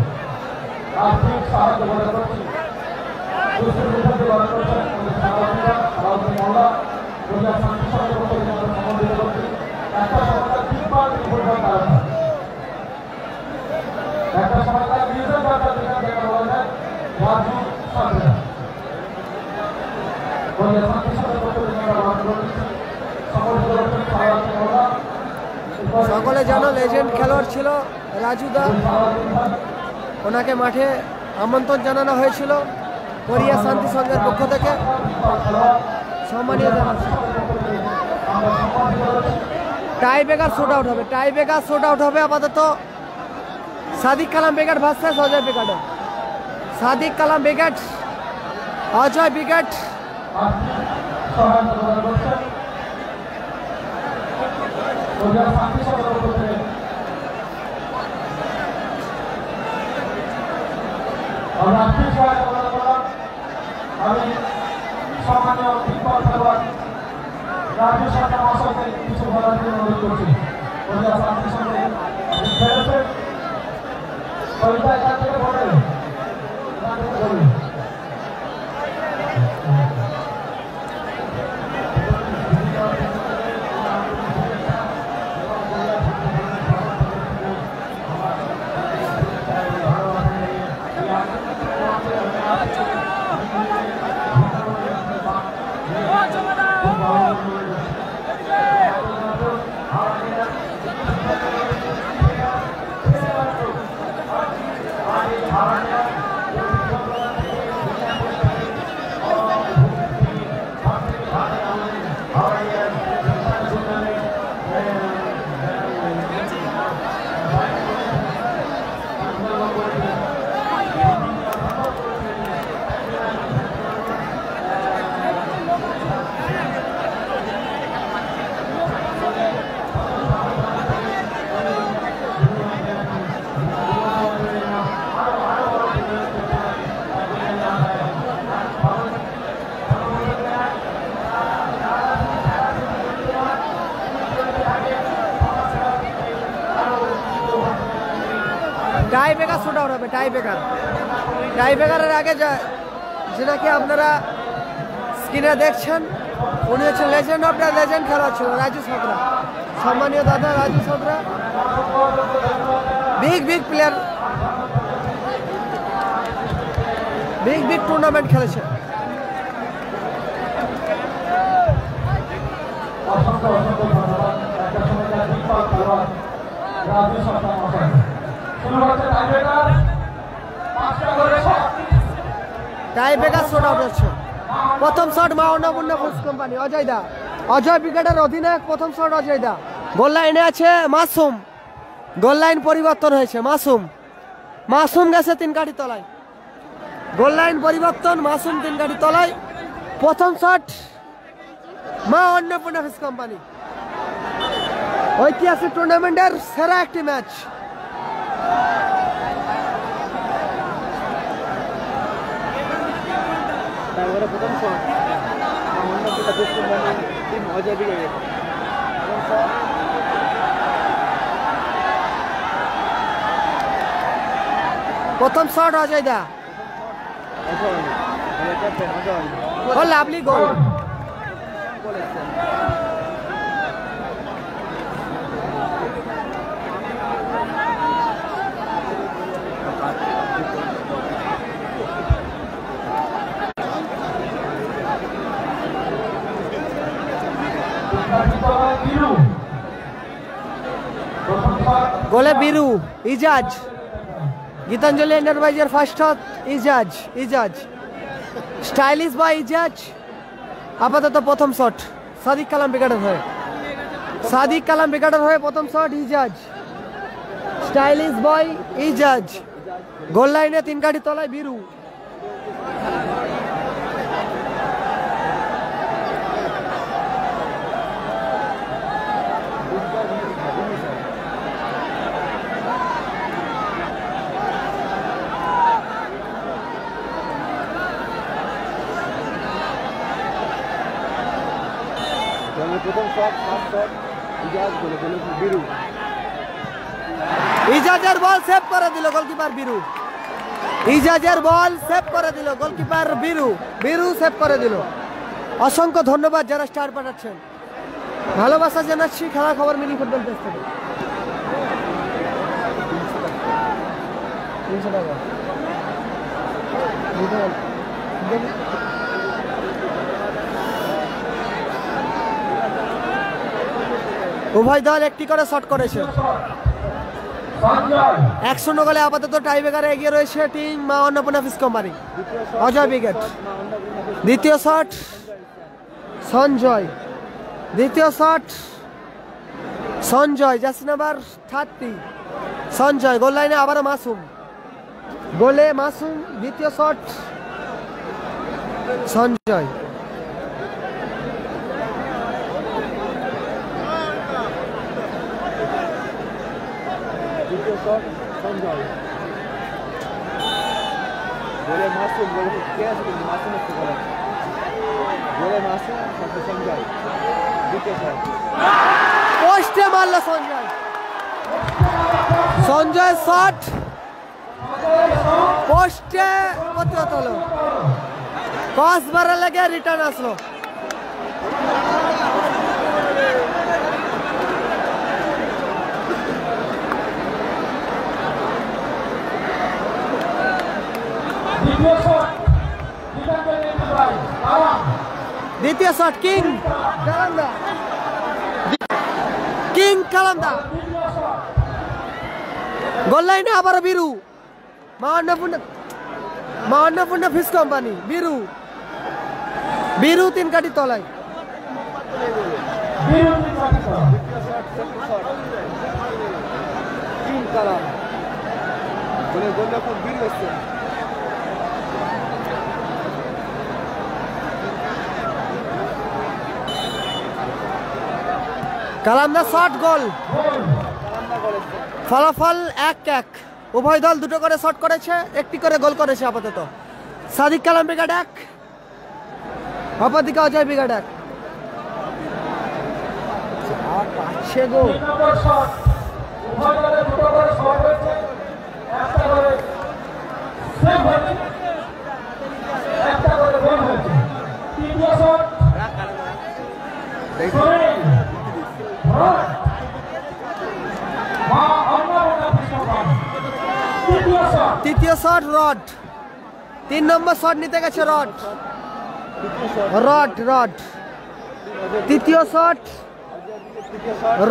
আর্থিক সাহায্য প্রদান করছে। সারাউদ্দিন মওলানা পরিবার শান্তি সভার পক্ষ থেকে আমরা সম্মানিত করছি। একটা সমাজের তিনবার নির্ভর কারণ, একটা সমাজের নিজের ব্যাপার যেটা বলা যায় রাজু সরকার পরিবার শান্তি সভার পক্ষ থেকে আমরা গ্রহণ করছি। সকলে জানো লেজেন্ড খেলোয়াড় ছিল রাজুদা, ওনাকে মাঠে আমন্ত্রণ জানানো হয়েছিল কোরিয়া শান্তি সংঘের পক্ষ থেকে, সম্মানীয় জানাচ্ছি। টাই ব্রেকার শুট আউট হবে, টাই ব্রেকার শুট আউট হবে আপাতত Sadik Kalam brigade versus Ajay brigade. Sadik Kalam brigade, Ajay brigade. আমি সম্মানীয় ফুটবল খেলোয়াড় রাজু সরকার মহাশয়কে কিছু বলার জন্য অনুরোধ করছি। শান্তি সঙ্গে খেলেছেন কবিতা এখান থেকে বলেন, টাই ব্রেকার শুট আউট হবে, টাই ব্রেকার। টাই ব্রেকারের আগে যেটাকে আপনারা স্ক্রিনে দেখছেন, উনি হচ্ছেন লেজেন্ড অফ দ্য লেজেন্ড খেলোয়াড় ছিল রাজু সদরা, সম্মানীয় দাদা Raju Sadra, big big player, big big tournament খেলেছে। অসংখ্য অসংখ্য ধন্যবাদ। একটা সময় বিগ খেলোয়াড় রাজু সরকার মহাশয়। টাই ব্রেকার শট আউট হচ্ছে। প্রথম shot Mawna foods company, Ajay দা, অজয় ব্রিগেডের অধিনায়ক। প্রথম শট অজয় দা। গোল লাইনে আছে মাসুম, গোল লাইন পরিবর্তন হয়েছে, মাসুম, মাসুম গেছে 3 কাঠি তলায়। গোল লাইন পরিবর্তন, মাসুম 3 গাড়ি তলায়। প্রথম shot Maa Annapurna fish company. ঐতিহাসিক টুর্নামেন্টের সেরা একটি ম্যাচ। তারপরে প্রথম shot Annapurna fish company team Ajay brigade. প্রথম শট প্রথম শট অজয় দা। ক্যাপ্টেন অজয় ও লাভলি গোল। বলেছেন। গোলে বিরু ইজাজ। গীতাঞ্জলি এন্টারপ্রাইজের first shot Ijaz stylish by Ijaz. আপাতত প্রথম শট সাদিক কালাম ব্রিগেডের হয়ে প্রথম shot Ijaz. Stylish boy Ijaz. Goal লাইনে 3 গাড়ি তলায় বিরু। প্রথম শট ফার্স্ট শট ইজাজ গোলে বিরু। ইজাজের বল সেভ করে দিল গোলকিপার বিরু। ইজাজের বল সেভ করে দিল গোলকিপার বিরু সেভ করে দিল। অসংখ্য ধন্যবাদ যারা স্টার পাঠাচ্ছেন। ভালোবাসা জানাচ্ছি খেলা খবর মিনি ফুটবল পেজ থেকে। 300 টাকা। উভয় দল একটি করে শট করেছে। 1-0 গোলে আপাতত টাইব্রেকারে এগিয়ে রয়েছে team Maa Annapurna fish company Ajay brigade. দ্বিতীয় shot Sanjay. Jersey number 30 Sanjay. Goal লাইনে আবারও মাসুম। গোলে মাসুম। দ্বিতীয় শট সঞ্জয়। শট সঞ্জয়। গোলে মাসুম। গোলে কে আছে কিন্তু মাসুম একটু গোলে। গোলে মাসুম সাথে সঞ্জয়। দ্বিতীয় শট পোস্টে মারলো সঞ্জয় শট পোস্টে প্রতিহত হলো। ক্রস বারে লেগে রিটার্ন আসলো। দ্বিতীয় শট কিং কালামদা। গোল লাইনে আবারও বিরু। মা অন্নপূর্ণা ফিশ কোম্পানি বিরু 3 গাড়ি তলায়। কিং কালাম গোলে গোলরক্ষক বিরু এসেছেন। কালামদা শট গোল। ফলাফল 1-1। উভয় দল 2 করে শট করেছে, 1টি করে গোল করেছে আপাতত। সাদিক কালাম ব্রিগেড 1, অপরদিকে অজয় ব্রিগেড 1। পাচ্ছে গো। তৃতীয় শট রড। 3 নম্বর শট নিতে গেছে রড। তৃতীয় শট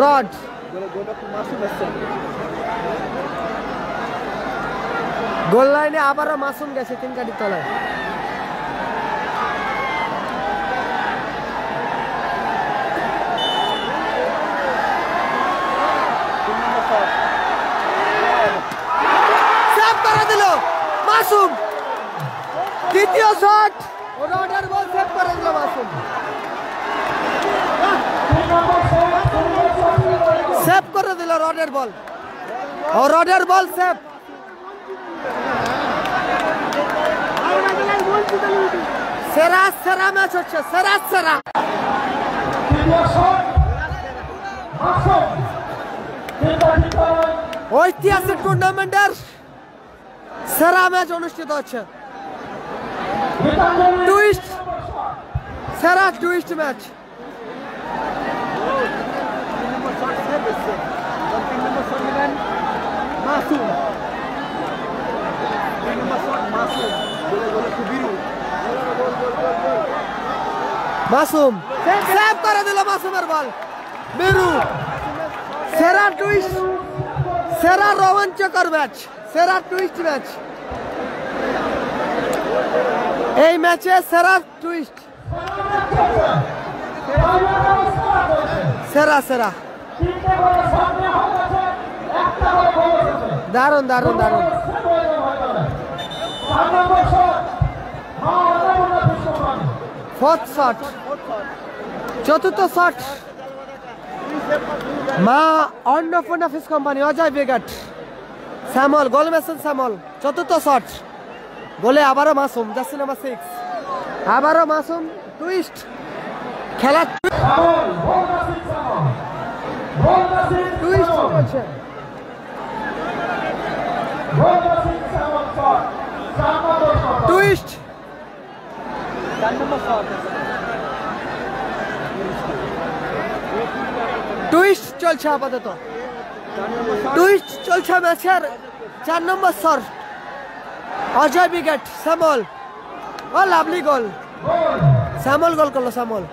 রড। গোল লাইনে আবারও মাসুম গেছে 3 গাড়ির তলায়। সেভ করে দিল মাসুম। দ্বিতীয় শট রডের বল সেভ করে দিল মাসুম। সেভ করে দিল রডের বল, ও রডের বল সেভ। সেরা সেরা ম্যাচ হচ্ছে, সেরা সেরা। ঐতিহাসিক টুর্নামেন্টের সেরা ম্যাচ অনুষ্ঠিত হচ্ছে। টুইস্ট, সেরা টুইস্ট ম্যাচ। মাসুম সেভ করে দিল মাসুমের বল। বিরু, সেরা টুইস্ট, সেরা রোমাঞ্চকর ম্যাচ, সেরা টুইস্ট ম্যাচ। এই ম্যাচে সেরা টুইস্ট, সেরা সেরা। দারুণ দারুণ দারুণ। ফোর্থ শট, চতুর্থ shot Maa Annapurna fish company, Ajay বিগট, শ্যামল, গোল মেশন শ্যামল। চতুর্থ শট, গোলে আবারও মাসুম, জার্সি নাম্বার 6, আবারও মাসুম। টুইস্ট খেলা, টুইস্ট চলছে। টুইস্ট, টুইস্ট চলছে আপাতত। টুইস্ট চলছে ম্যাচের 4 নম্বর শট। অজয় বিগট, শ্যামল, ও লাভলি গোল। শ্যামল গোল করলো, শ্যামল।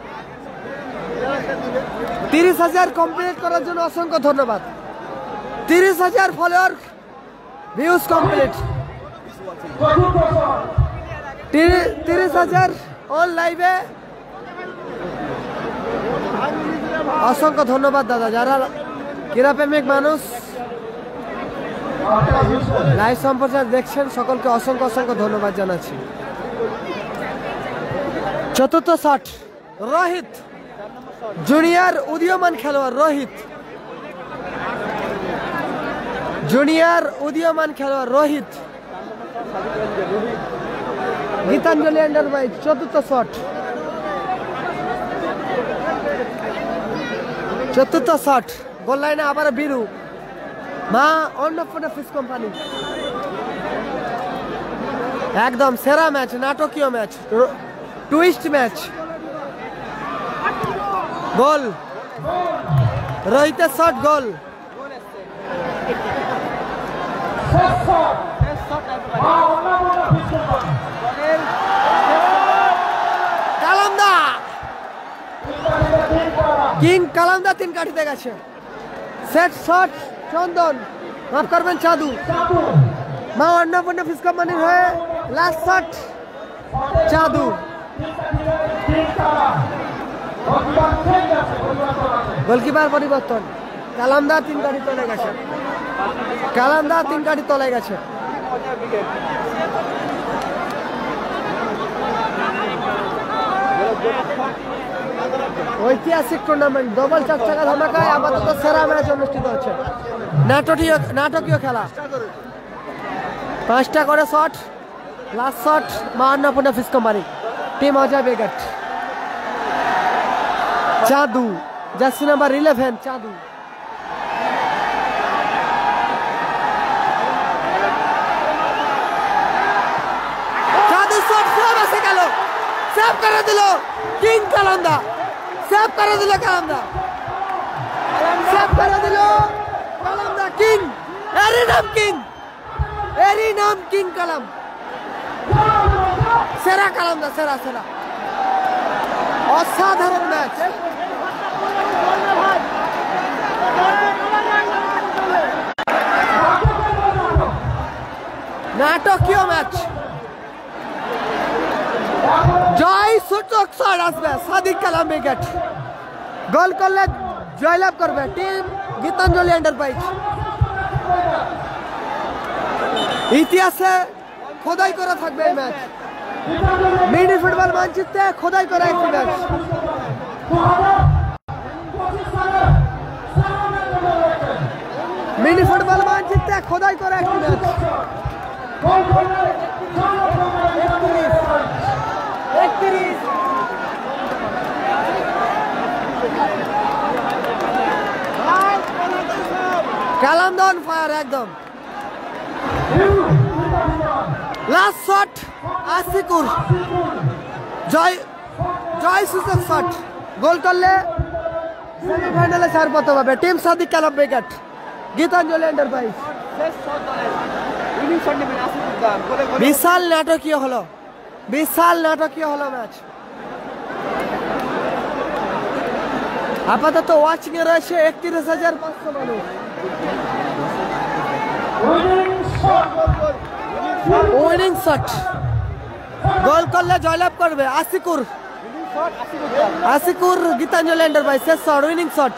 30,000 কমপ্লিট করার জন্য অসংখ্য ধন্যবাদ। 30,000 ফলোয়ার, ভিউজ কমপ্লিট। 30,000 অন লাইভে। অসংখ্য ধন্যবাদ দাদা, যারা ক্রীড়াপ্রেমিক মানুষ লাইভ সম্প্রচার দেখছেন, সকলকে অসংখ্য অসংখ্য ধন্যবাদ জানাচ্ছি। চতুর্থ শট, রোহিত, জুনিয়র উদীয়মান খেলোয়াড় রোহিত, জুনিয়র উদীয়মান খেলোয়াড় রোহিত, গীতাঞ্জলি আন্ডার বাইক। চতুর্থ শট, চতুর্থ শট, গোল লাইনে আবার বীরু, মা অন্নপূর্ণা ফিশ কোম্পানি। একদম সেরা ম্যাচ, নাটকীয় ম্যাচ, টুইস্ট ম্যাচ। গোল, রোহিতের শট, গোল। কালামদা, কিং কালামদা 3 কাঠিতে গেছে। সেট শট চন্দন, মাফ করবেন চাঁদু, মা অন্নপূর্ণা ফিশ কোম্পানির হয়ে লাস্ট শট চাঁদু। গোলকিপার পরিবর্তন, কালামদা 3 কাঠি তলে গেছে, কালামদা 3 কাঠি তলে গেছে। ঐতিহাসিক টুর্নামেন্ট, ডবল 4 চাকা ধামাকায় আপাতত সেরা ম্যাচ অনুষ্ঠিত হচ্ছে। নাটকীয় খেলা, 5টা করে shot. Last shot Maa Annapurna fish company, team Ajay বিগট। Chandu, jersey number 11, Chandu. Chandu shot save এসে গেল, সেভ করে দিল কিং কালামদা, সেভ করে দিল কালামদা, সেভ করে দিল কালামদা। কিং, এরই নাম কিং, এরই নাম কিং কালাম। সেরা কালামদা, সেরা সেরা। অসাধারণ ম্যাচ, নাটকীয় ম্যাচ। জয় সূচক শট আসবে, সাদিক কালাম বিগট। গোল করলে জয়লাভ করবে টিম গীতাঞ্জলি এন্টারপ্রাইজ। ইতিহাসে খোদাই করা থাকবে এই ম্যাচ। মিনি ফুটবল মানচিত্রে খোদাই করা একটি ম্যাচ। মিনি ফুটবল মানচিত্রে খোদাই করা একটি ম্যাচ। কালামদান ফায়ার একদম। লাস্ট শট আসিকুর, জয় সূচক শট। গোল করলে সেমিফাইনালে ছাড়পত্র পাবে team Sadik Kalam brigade, Gitanjali enterprise. বিশাল নাটকীয় হলো, বিশাল নাটকীয় হলো ম্যাচ। আপাতত ওয়াচিং এ রয়েছে 31,500 মানুষ। উইনিং শট, গোল করলে জয়লাভ করবে আসিকুর, আসিকুর গীতাঞ্জলি এন্টারপ্রাইজ। শেষ শট, উইনিং শট,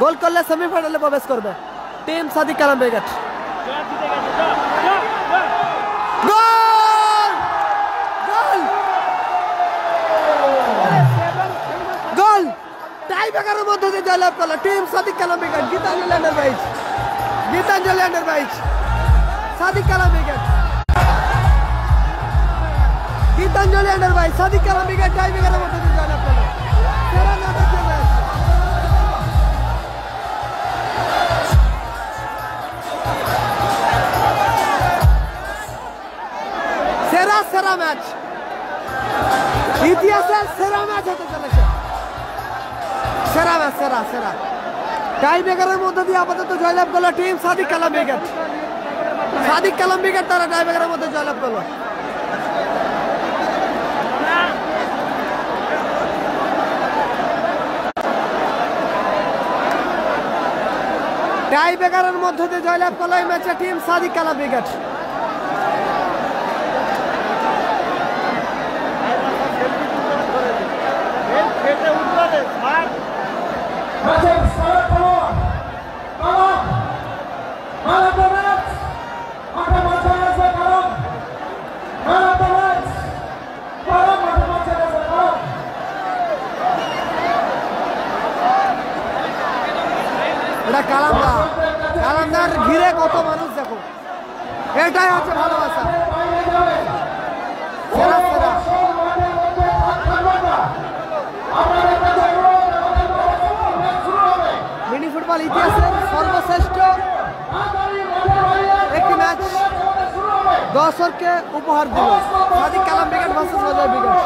গোল করলে সেমিফাইনালে প্রবেশ করবে team Sadik Kalam brigade. Goal, goal, goal! Tie ব্রেকারের মধ্যে দিয়ে জয়লাভ করলো team Sadik Kalam brigade, Gitanjali enterprise, Gitanjali enterprise, Sadik Kalam brigade, Gitanjali enterprise, Sadik Kalam brigade tie ব্রেকারের মধ্যে দিয়ে জয়লাভ করলো। সেরা নাটকীয় ম্যাচ। সেরা সেরা ম্যাচ, ইতিহাসের সেরা ম্যাচ হতে চলেছে। সেরা ম্যাচ, সেরা সেরা। টাই ব্রেকারের মধ্যে দিয়ে আপাতত জয়লাভ করলো team Sadik Kalam brigade, Sadik Kalam brigade তারা টাই ব্রেকারের মধ্যে জয়লাভ করলো। টাই ব্রেকারের মধ্যে দিয়ে জয়লাভ করলো এই ম্যাচে টিম সাদিক কালাম ব্রিগেড। এটা কালামদা, কালামদার ঘিরে কত মানুষ দেখো, এটাই হচ্ছে ভালোবাসা। সেরা সেরা। মিনি ফুটবল ইতিহাসের সর্বশ্রেষ্ঠ একটি ম্যাচ দর্শককে উপহার দিল Sadiq Kalam brigade versus Ajay brigade.